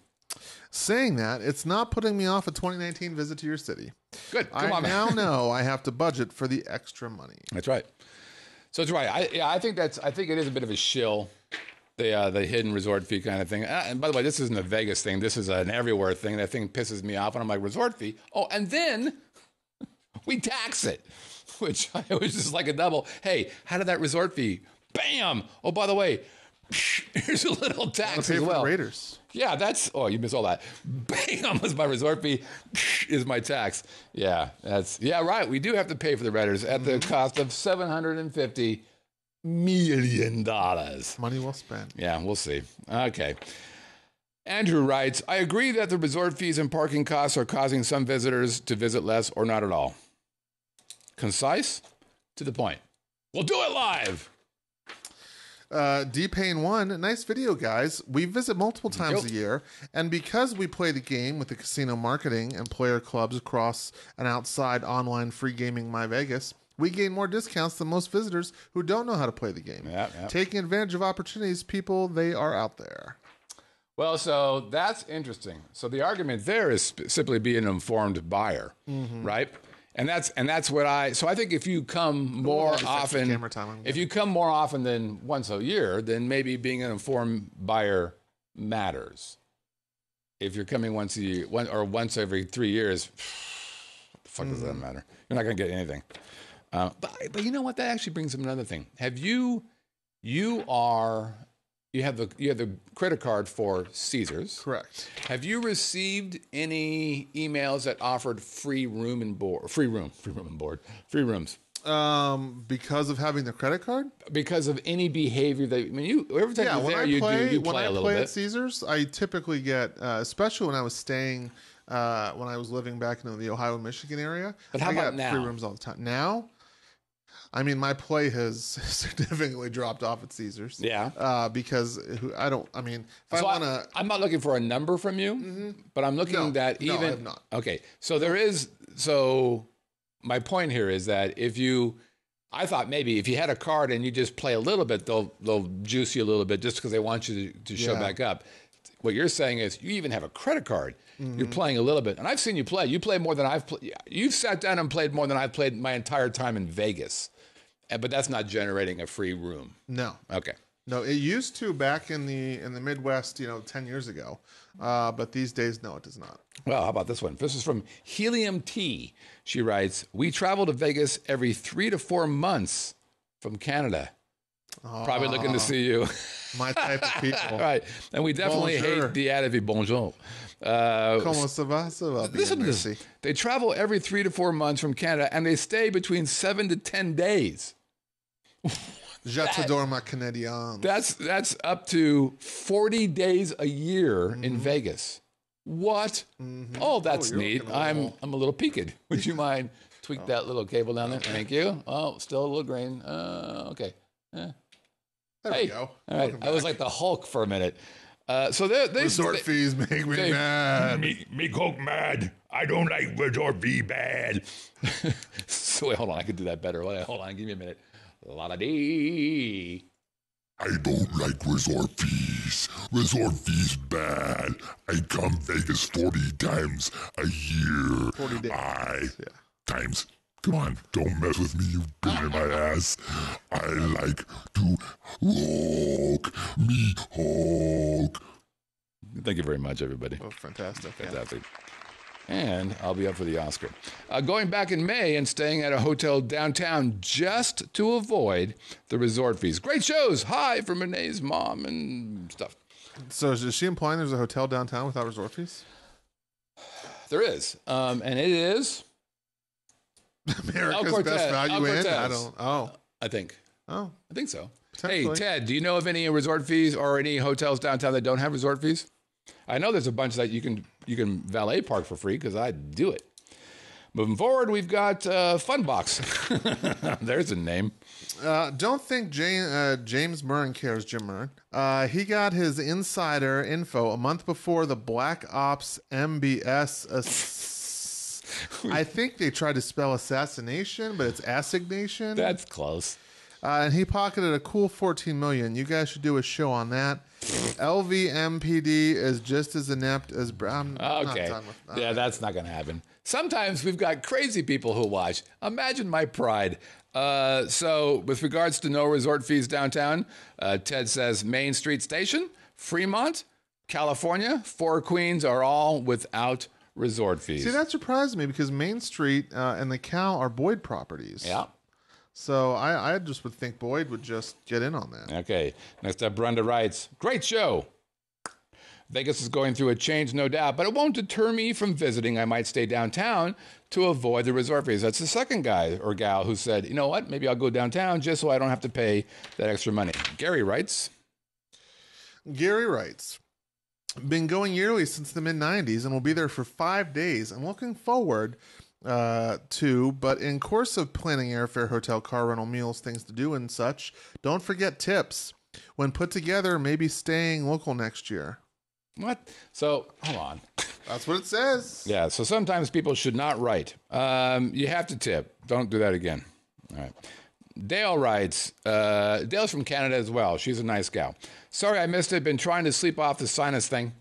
Saying that, it's not putting me off a 2019 visit to your city. Good. Come I on, now man. know I have to budget for the extra money. That's right. So it's right. I think it is a bit of a shill. The hidden resort fee kind of thing. And by the way, this isn't a Vegas thing. This is an everywhere thing. That thing pisses me off. And I'm like, resort fee? Oh, and then we tax it, which I was just like a double. Hey, how did that resort fee? Bam! Oh, by the way, here's a little tax pay as for well. the Raiders. Yeah, you missed all that. Bam was my resort fee, is my tax. Yeah, right. We do have to pay for the Raiders at the cost of $750 million. Money well spent. Yeah, we'll see. Okay. Andrew writes, I agree that the resort fees and parking costs are causing some visitors to visit less or not at all. Concise, to the point. We'll do it live. D-Pain1, nice video, guys. We visit multiple times a year, and because we play the game with the casino marketing and player clubs across and outside online free gaming My Vegas, we gain more discounts than most visitors who don't know how to play the game. Yep. Taking advantage of opportunities, people, they are out there. Well, so that's interesting. So the argument there is simply be an informed buyer, right? And that's what I think if you come more often, if you come more often than once a year, then maybe being an informed buyer matters. If you're coming once a year, once every 3 years, what the fuck does that matter? You're not going to get anything. But you know what? That actually brings up another thing. You have the credit card for Caesars. Correct. Have you received any emails that offered free room and board? Free rooms. Because of having the credit card? Because of any behavior that every time you're there, you play a little bit. At Caesars, I typically get, especially when I was staying, when I was living back in the Ohio, Michigan area. But how about now? Free rooms all the time. Now, I mean, my play has significantly dropped off at Caesars. Yeah. Because I'm not looking for a number from you, but I'm looking No, I have not. Okay. So my point here is that I thought maybe if you had a card and you just play a little bit, they'll juice you a little bit just because they want you to show back up. What you're saying is you even have a credit card. You're playing a little bit. And I've seen you play. You play more than I've played. You've sat down and played more than I've played my entire time in Vegas. But that's not generating a free room. No. Okay. No, it used to back in the Midwest, 10 years ago. But these days, no, it does not. Well, how about this one? This is from Helium T. She writes, we travel to Vegas every 3 to 4 months from Canada. Probably looking to see you. My type of people. Right. And we definitely Bonjour. hate the adage bonjour. Comment ça va? Ça va bien, Listen to this. merci. They travel every 3 to 4 months from Canada, and they stay between 7 to 10 days. J'adore ma Canadienne. That's up to 40 days a year in Vegas. What? Oh, that's you're neat. looking I'm a little peaked. Would you mind tweak that little cable down there? Thank you. Oh, still a little grain. Okay. There we go. All right. Welcome I was back. like the Hulk for a minute. So they Resort fees make me mad. Me Coke mad. I don't like resort fee bad. So wait, hold on. I could do that better. Wait, hold on. Give me a minute. La-da-dee. I don't like resort fees. Resort fees bad. I come Vegas 40 times a year. 40 days. Times Come on, don't mess with me, you bit in my ass. I like to rock me Hulk. Thank you very much, everybody. Oh, fantastic. Fantastic. And I'll be up for the Oscar. Going back in May and staying at a hotel downtown just to avoid the resort fees. Great shows. Hi from Renee's mom and stuff. So is she implying there's a hotel downtown without resort fees? There is. And it is America's Best Value Inn? I don't. Oh. I think. Oh. I think so. Hey, Potentially. Ted, do you know of any resort fees or any hotels downtown that don't have resort fees? I know there's a bunch that you can valet park for free because I do it. Moving forward, we've got Funbox. There's a name. Don't think James Murren cares, Jim Murren. He got his insider info a month before the Black Ops MBS. I think they tried to spell assassination, but it's assignation. That's close. And he pocketed a cool $14 million. You guys should do a show on that. LVMPD is just as inept as Brown. Okay. Yeah, that's not going to happen. Sometimes we've got crazy people who watch. Imagine my pride. So with regards to no resort fees downtown, Ted says Main Street Station, Fremont, California, Four Queens are all without resort fees. See, that surprised me because Main Street and the Cal are Boyd properties. Yeah. So I just would think Boyd would just get in on that. Okay. Next up, Brenda writes, great show. Vegas is going through a change, no doubt, but it won't deter me from visiting. I might stay downtown to avoid the resort fees. That's the second guy or gal who said, you know what, maybe I'll go downtown just so I don't have to pay that extra money. Gary writes, been going yearly since the mid-90s and will be there for 5 days. I'm looking forward to, but in course of planning airfare, hotel, car rental, meals, things to do and such, don't forget tips. When put together, maybe staying local next year. what? So, hold on. That's what it says. Yeah, so sometimes people should not write. You have to tip. Don't do that again. All right. Dale writes, Dale's from Canada as well. She's a nice gal. Sorry I missed it. Been trying to sleep off the sinus thing.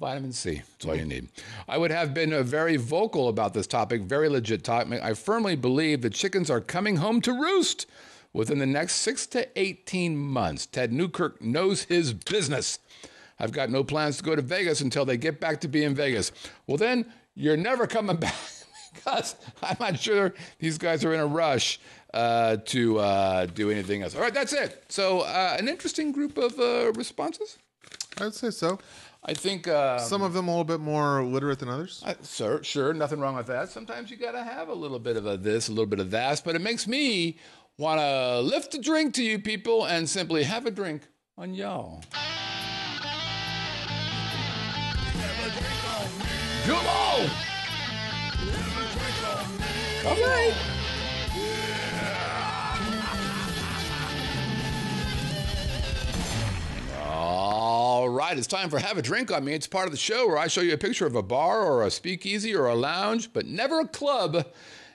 Vitamin C. That's all you need. I would have been very vocal about this topic, very legit topic. I firmly believe the chickens are coming home to roost within the next 6 to 18 months. Ted Newkirk knows his business. I've got no plans to go to Vegas until they get back to being Vegas. Well, then you're never coming back because I'm not sure these guys are in a rush to do anything else. All right, that's it. So an interesting group of responses. I'd say so. I think Some of them a little bit more literate than others. sure, nothing wrong with that. Sometimes you got to have a little bit of this, a little bit of that, but it makes me want to lift a drink to you people and simply have a drink on y'all. Come on! All right. All right, it's time for Have a Drink on Me. It's part of the show where I show you a picture of a bar or a speakeasy or a lounge, but never a club,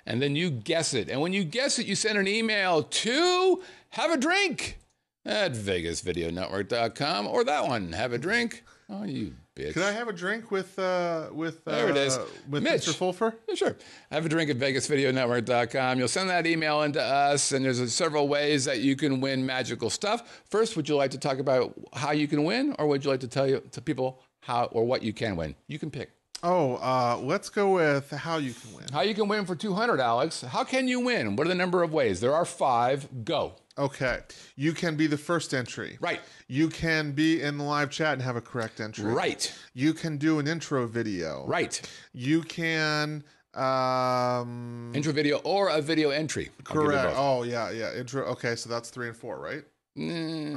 and then you guess it. And when you guess it, you send an email to Have a Drink at VegasVideoNetwork.com or that one, Have a Drink. Oh, you bitch. Could I have a drink with There it is. with Mitch. Mr. Fulfer? Yeah, sure. Have a drink at VegasVideoNetwork.com. You'll send that email into us, and there's several ways that you can win magical stuff. First, would you like to talk about how you can win, or would you like to tell to people how or what you can win? You can pick. Oh, let's go with how you can win. How you can win for $200, Alex. How can you win? What are the number of ways? There are 5. Go. Okay. You can be the first entry. Right. You can be in the live chat and have a correct entry. Right. You can do an intro video. Right. You can Intro video or a video entry. I'll give you correct. both. Oh, yeah. Intro. Okay, so that's 3 and 4, right?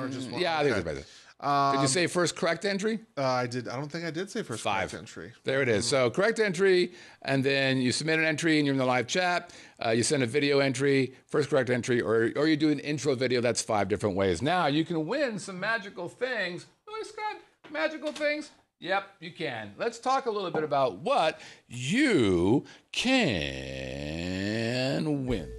Or just one? Yeah, I think Okay. it's better. Did you say first correct entry? I did. I don't think I did say first 5. correct entry. There it is. So correct entry, and then you submit an entry, and you're in the live chat. You send a video entry, first correct entry, or you do an intro video. That's 5 different ways. Now you can win some magical things. Oh, Scott, magical things. Yep, you can. Let's talk a little bit about what you can win.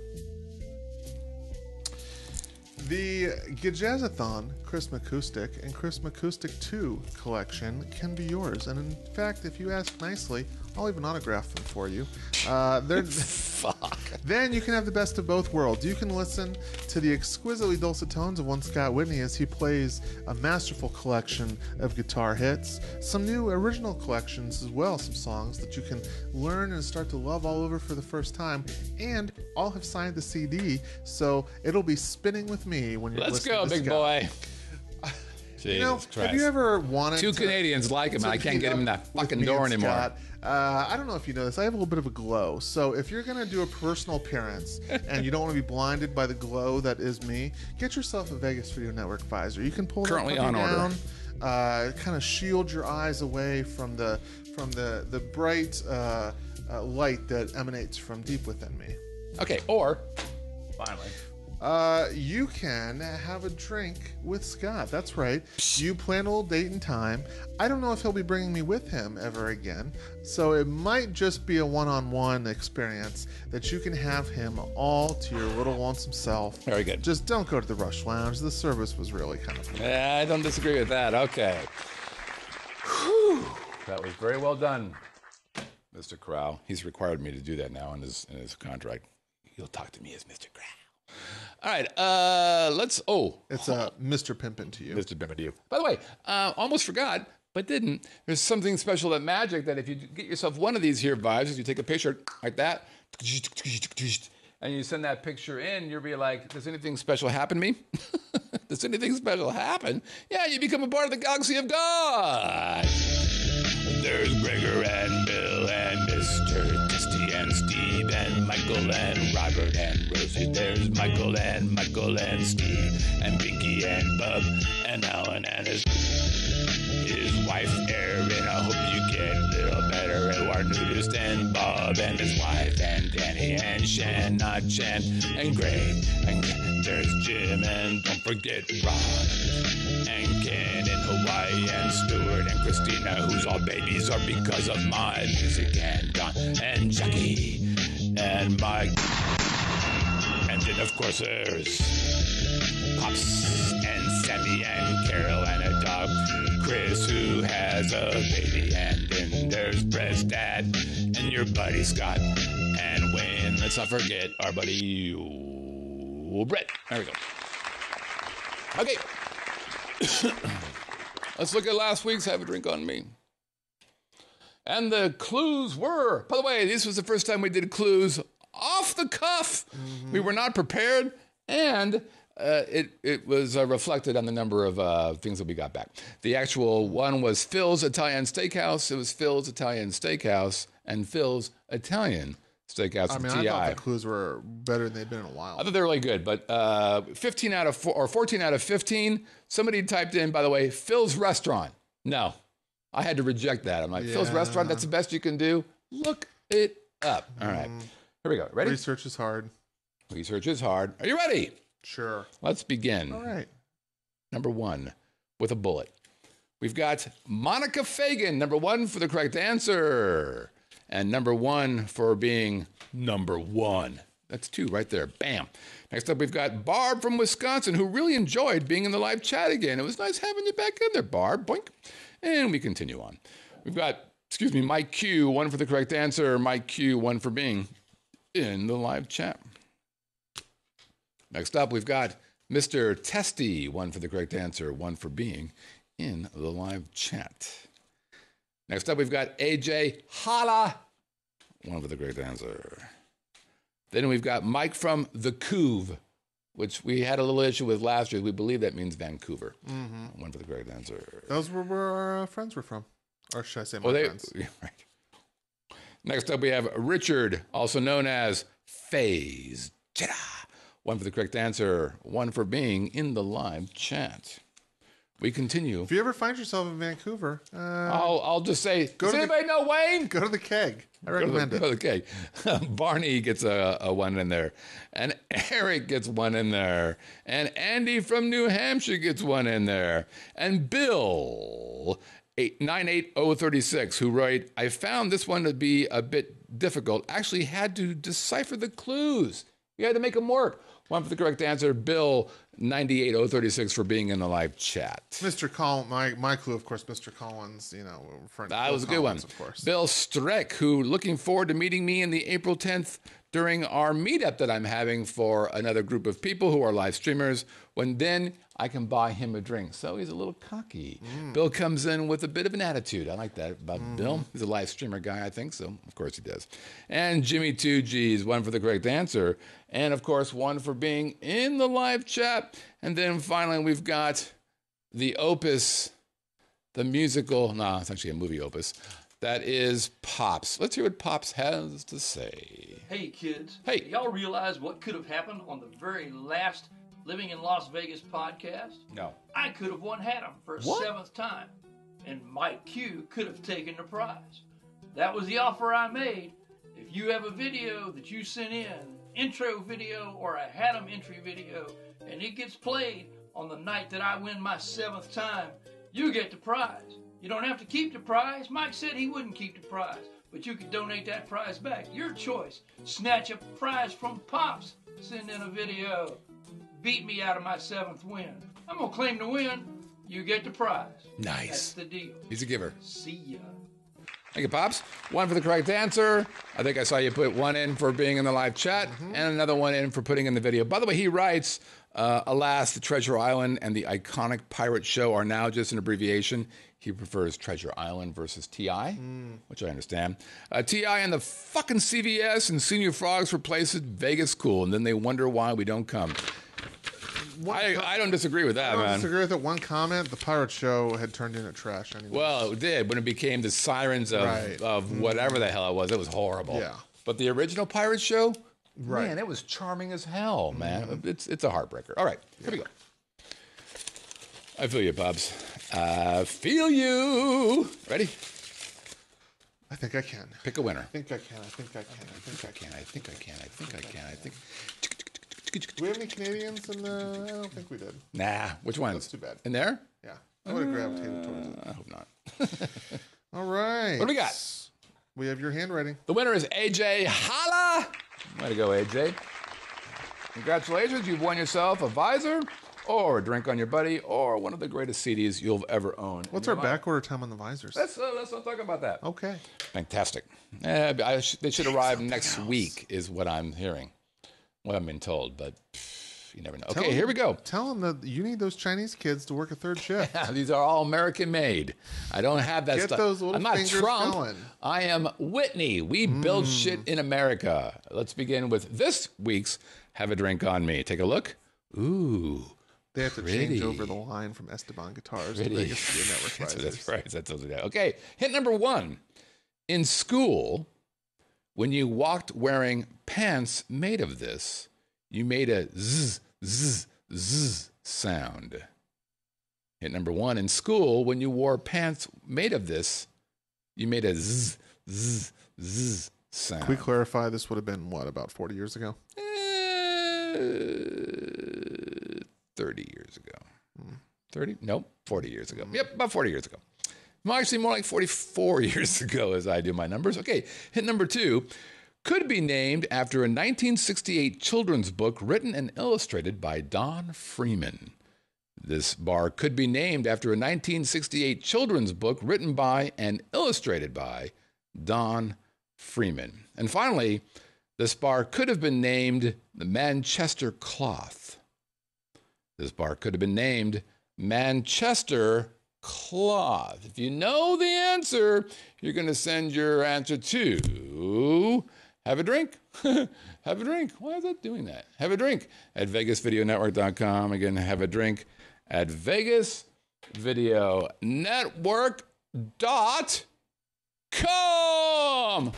The Gajazathon Christmas Acoustic and Christmas Acoustic 2 collection can be yours. And in fact, if you ask nicely, I'll even autograph them for you. Fuck. Then you can have the best of both worlds. You can listen to the exquisitely dulcet tones of one Scott Whitney as he plays a masterful collection of guitar hits, some new original collections as well, some songs that you can learn and start to love all over for the first time, and all have signed the CD, so it'll be spinning with me when you're listening to Let's go, big Scott. boy. Jesus Christ. Have you ever wanted Two Canadians like him, and I can't get him in that fucking door anymore. Scott? I don't know if you know this. I have a little bit of a glow. So if you're going to do a personal appearance and you don't want to be blinded by the glow that is me, get yourself a Vegas Video Network visor. You can pull Currently that on down, order. kind of shield your eyes away from the bright light that emanates from deep within me. Okay, or finally, you can have a drink with Scott. That's right. You plan a little date and time. I don't know if he'll be bringing me with him ever again, so it might just be a one-on-one experience that you can have him all to your little lonesome self. Very good. Just don't go to the Rush Lounge. The service was really kind of... I don't disagree with that. Okay. Whew. That was very well done, Mr. Crow. He's required me to do that now in his contract. He'll talk to me as Mr. Crow. All right, let's... It's Mr. Pimpin' to you. Mr. Pimpin' to you. By the way, almost forgot, but didn't. There's something special at Magic that if you get yourself one of these here vibes, you take a picture like that, and you send that picture in, you'll be like, does anything special happen to me? Does anything special happen? Yeah, you become a part of the galaxy of God. There's Gregor and Bill and Mr. Testy and Steve and Michael and Robert and Rosie. There's Michael and Steve and Pinky and Bub and Alan and his wife Erin. I hope you get a little better. Edward Nudist and Bob and his wife and Danny and Shan, not Shan and Greg. And there's Jim and don't forget Ron and Ken and Hawaii and Stuart and Christina, whose all babies are because of my music, and Don and Jackie and Mike. And then of course there's Pops and Sammy and Carol and a dog, Chris, who has a baby. And then there's Brett's dad and your buddy Scott and Wayne. Let's not forget our buddy Brett. There we go. Okay. Let's look at last week's Have a Drink on Me. And the clues were, by the way, this was the first time we did clues off the cuff. Mm-hmm. We were not prepared, and it was reflected on the number of things that we got back. The actual one was Phil's Italian Steakhouse. It was Phil's Italian Steakhouse and Phil's Italian Steakhouse. I mean, I thought the clues were better than they've been in a while. I thought they were really good, but 14 out of 15. Somebody typed in, by the way, Phil's Restaurant. No, I had to reject that. I'm like, Phil's Restaurant, that's the best you can do? Look it up. All right, here we go. Ready? Research is hard. Research is hard. Are you ready? Sure. Let's begin. All right. Number one, with a bullet. We've got Monica Fagan, number one for the correct answer. And number one for being number one. That's two right there. Bam. Next up, we've got Barb from Wisconsin, who really enjoyed being in the live chat again. It was nice having you back in there, Barb. Boink. And we continue on. We've got, Mike Q, one for the correct answer. Mike Q, one for being in the live chat. Next up, we've got Mr. Testy, one for the correct answer, one for being in the live chat. Next up, we've got AJ Hala, one for the correct answer. Then we've got Mike from the Couve, which we had a little issue with last year. We believe that means Vancouver. Mm-hmm. One for the correct answer. Those were where our friends were from. Or should I say my friends? Right. Next up, we have Richard, also known as FaZe Jedi. One for the correct answer, one for being in the live chat. We continue. If you ever find yourself in Vancouver, I'll just say, does anybody know Wayne? Go to the Keg. I recommend it. Go to the Keg. Barney gets a one in there. And Eric gets one in there. And Andy from New Hampshire gets one in there. And Bill, 98036, who wrote, I found this one to be a bit difficult. Actually had to decipher the clues. We You had to make them work. One for the correct answer, Bill 98036 for being in the live chat. Mr. Collins, my clue, of course, Mr. Collins, friend. That Bill was a good one. Collins, of course. Bill Streck, who looking forward to meeting me in the April 10th during our meetup that I'm having for another group of people who are live streamers, when then I can buy him a drink. So he's a little cocky. Bill comes in with a bit of an attitude. I like that about Bill. He's a live streamer guy, I think, so of course he does. And Jimmy 2G's, one for the correct answer. And of course, one for being in the live chat. And then finally, we've got the opus, the musical, it's actually a movie opus. That is Pops. Let's hear what Pops has to say. Hey, kids. Hey. Y'all realize what could have happened on the very last Living in Las Vegas podcast? No. I could have won Haddam for a seventh time, and Mike Q could have taken the prize. That was the offer I made. If you have a video that you sent in, intro video or a Haddam entry video, and it gets played on the night that I win my seventh time, you get the prize. You don't have to keep the prize. Mike said he wouldn't keep the prize, but you could donate that prize back. Your choice. Snatch a prize from Pops. Send in a video. Beat me out of my seventh win. I'm going to claim the win. You get the prize. Nice. That's the deal. He's a giver. See ya. Thank you, Pops. One for the correct answer. I think I saw you put one in for being in the live chat and another one in for putting in the video. By the way, he writes, alas, the Treasure Island and the iconic pirate show are now just an abbreviation. He prefers Treasure Island versus T.I., which I understand. T.I. and the fucking CVS and Senior Frogs replace it. Vegas cool. And then they wonder why we don't come. I don't disagree with that, man. I don't disagree with it. One comment, the pirate show had turned into trash anyway. Well, it did. When it became the sirens of whatever the hell it was was horrible. Yeah. But the original pirate show, Right. man, it was charming as hell, man. It's a heartbreaker. All right, here we go. I feel you, Pops. I feel you. Ready? I think I can. Pick a winner. I think I can. I think I can. I think I can. I think I can. I think I can. I think. Do we have any Canadians in the... I don't think we did. Nah, which ones? That's too bad. In there? Yeah. I would have gravitated towards it. I hope not. All right. What do we got? We have your handwriting. The winner is AJ Holla. Way to go, AJ. Congratulations. You've won yourself a visor or a drink on your buddy or one of the greatest CDs you'll ever own. What's our back order time on the visors? Let's not talk about that. Okay. Fantastic. They should arrive next week is what I'm hearing. Well, I've been told, but you never know. Okay, here we go. Tell them that you need those Chinese kids to work a third shift. These are all American made. I don't have that Get stuff. those little I'm not fingers Trump. going. I am Whitney. We build shit in America. Let's begin with this week's Have a Drink on Me. Take a look. Ooh. They have to Pretty. change over the line from Esteban Guitars to Vegas Video Network visors. That's right. That's totally that. Okay, hint number one. In school, when you walked wearing pants made of this, you made a zzz, zzz, zzz sound. Hint number one. In school, when you wore pants made of this, you made a zzz, zzz, zzz sound. Can we clarify this would have been, what, about 40 years ago? 30 years ago. 30? Nope, 40 years ago. Yep, about 40 years ago. Well, actually, more like 44 years ago as I do my numbers. Okay, hint number two. Could be named after a 1968 children's book written and illustrated by Don Freeman. This bar could be named after a 1968 children's book written by and illustrated by Don Freeman. And finally, this bar could have been named the Manchester Cloth. This bar could have been named Manchester Cloth. If you know the answer, you're going to send your answer to Have a Drink. Have a Drink. Why is that doing that? Have a Drink at VegasVideoNetwork.com. Again, have a drink at VegasVideoNetwork.com.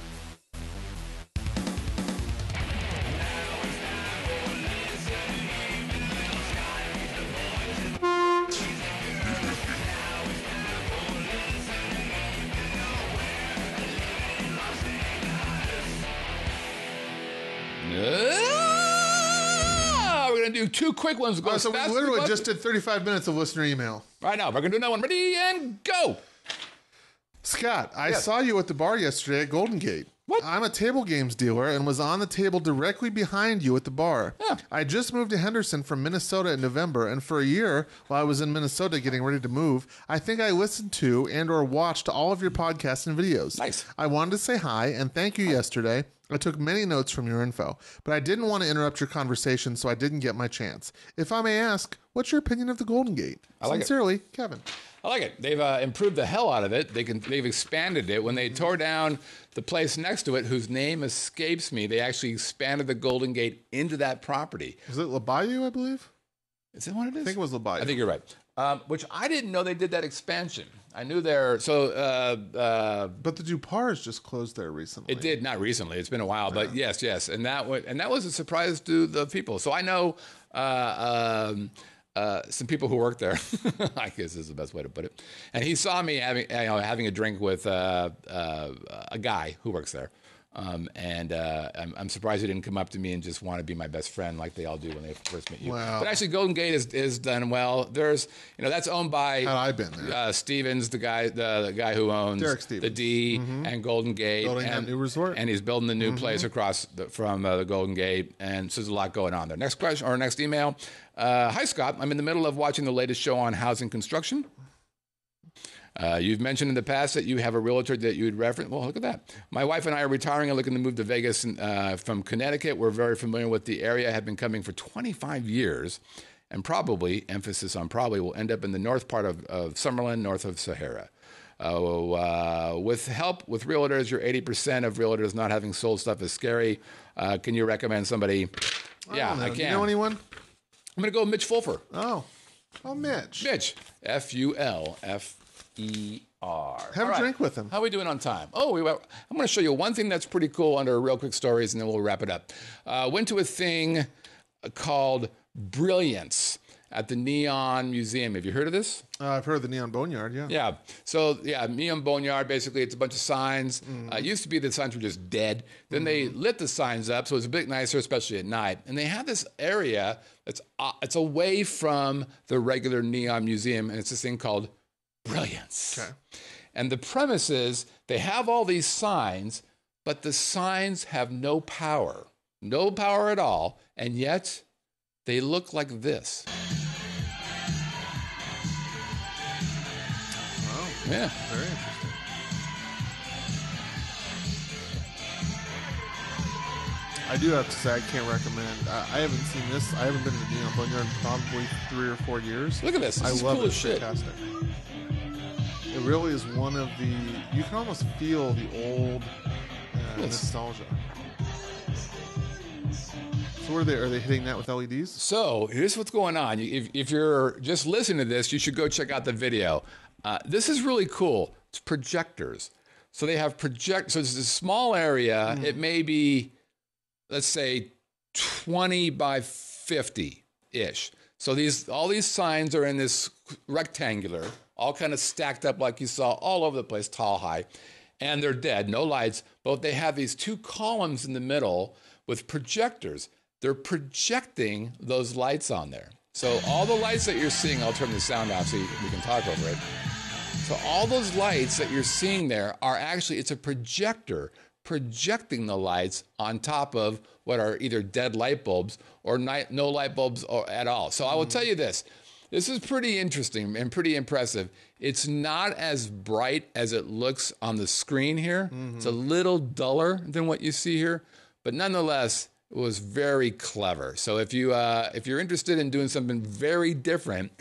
We're going to do two quick ones. Go So we fast literally as just did 35 minutes of listener email. right now. We're going to do another one. Ready and go. Scott, I saw you at the bar yesterday at Golden Gate. What? I'm a table games dealer and was on the table directly behind you at the bar. Yeah. I just moved to Henderson from Minnesota in November, and for a year, while I was in Minnesota getting ready to move, I think I listened to and or watched all of your podcasts and videos. Nice. I wanted to say hi and thank you yesterday. I took many notes from your info, but I didn't want to interrupt your conversation, so I didn't get my chance. If I may ask, what's your opinion of the Golden Gate? I like it. Sincerely, Kevin. I like it. They've improved the hell out of it. They've expanded it. When they tore down the place next to it, whose name escapes me, they actually expanded the Golden Gate into that property. Was it La Bayou, I believe? Is that what it is? I think it was La Bayou. I think you're right. Which I didn't know they did that expansion. I knew they're But the Dupars just closed there recently. It did, not recently. It's been a while, but yes, and that was a surprise to the people. So I know some people who work there. I guess is the best way to put it. And he saw me having a drink with a guy who works there. And I'm surprised he didn't come up to me and just want to be my best friend like they all do when they first meet you. Wow. But actually, Golden Gate is done well. There's, that's owned by Had I been there. Stevens, the guy who owns Derek Stevens. the D and Golden Gate, Building that new resort. and he's building the new place across from the Golden Gate. And so there's a lot going on there. Next question or next email. Hi Scott, I'm in the middle of watching the latest show on housing construction. You've mentioned in the past that you have a realtor that you would reference. Well, look at that. My wife and I are retiring and looking to move to Vegas from Connecticut. We're very familiar with the area, have been coming for 25 years, and probably, emphasis on probably, will end up in the north part of Summerlin, north of Sahara. With help with realtors, your 80% of realtors not having sold stuff is scary. Can you recommend somebody? Yeah, I can. Do you know anyone? I'm going to go with Mitch Fulfer. Oh, Mitch. Mitch, Fulfer. Have a drink with him. How are we doing on time? I'm going to show you one thing that's pretty cool under real quick stories, and then we'll wrap it up. Went to a thing called Brilliance at the Neon Museum. Have you heard of this? I've heard of the Neon Boneyard, yeah. Yeah. So, Neon Boneyard, basically, it's a bunch of signs. It used to be the signs were just dead. Then they lit the signs up, so it's a bit nicer, especially at night. And they have this area that's it's away from the regular Neon Museum, and it's this thing called Brilliance. Okay. And the premise is they have all these signs, but the signs have no power at all, and yet they look like this. Oh, Yeah. very interesting. I do have to say I can't recommend. I haven't seen this. I haven't been to the Neon Boneyard in probably 3 or 4 years. Look at this. This I is love cool it. as shit. Fantastic. It really is one of the. You can almost feel the old nostalgia. So are they hitting that with LEDs? So here's what's going on. If you're just listening to this, you should go check out the video. This is really cool. It's projectors. So they have So it's a small area. It may be, let's say, 20 by 50-ish. So all these signs are in this rectangular, all kind of stacked up like you saw all over the place, tall, high. And they're dead, no lights. But they have these 2 columns in the middle with projectors. They're projecting those lights on there. So all the lights that you're seeing, I'll turn the sound off so we can talk over it. So all those lights that you're seeing there are actually, it's a projector projecting the lights on top of what are either dead light bulbs or no light bulbs at all. So I will tell you this. This is pretty interesting and pretty impressive. It's not as bright as it looks on the screen here. It's a little duller than what you see here, but nonetheless, it was very clever. So if you're interested in doing something very different,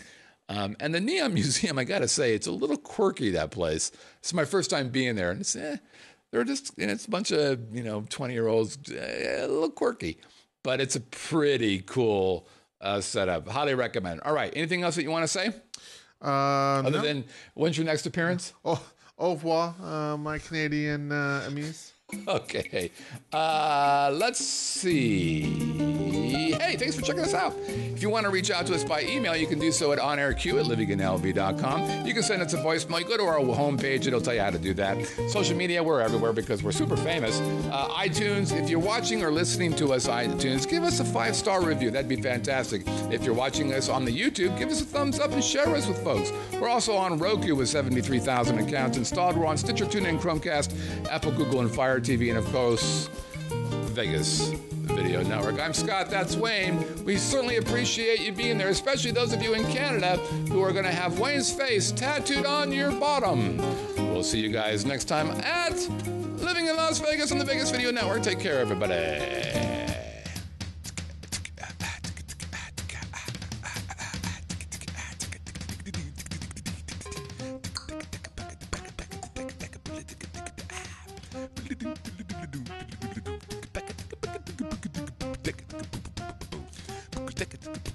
and the Neon Museum, I gotta say, it's a little quirky, that place. It's my first time being there, and it's they're just it's a bunch of 20-year-olds, a little quirky, but it's a pretty cool setup. Highly recommend. All right, anything else that you want to say? Other than when's your next appearance? Au revoir, my Canadian amis. Okay. Let's see. Hey, thanks for checking us out. If you want to reach out to us by email, you can do so at onairq@livinginlv.com. You can send us a voicemail. You go to our homepage. It'll tell you how to do that. Social media, we're everywhere because we're super famous. iTunes, if you're watching or listening to us on iTunes, give us a 5-star review. That'd be fantastic. If you're watching us on the YouTube, give us a thumbs up and share us with folks. We're also on Roku with 73,000 accounts installed. We're on Stitcher, TuneIn, Chromecast, Apple, Google, and Fire TV, and of course, Vegas Video Network. I'm Scott, that's Wayne. We certainly appreciate you being there, especially those of you in Canada who are going to have Wayne's face tattooed on your bottom. We'll see you guys next time at Living in Las Vegas on the Vegas Video Network. Take care, everybody. Take it.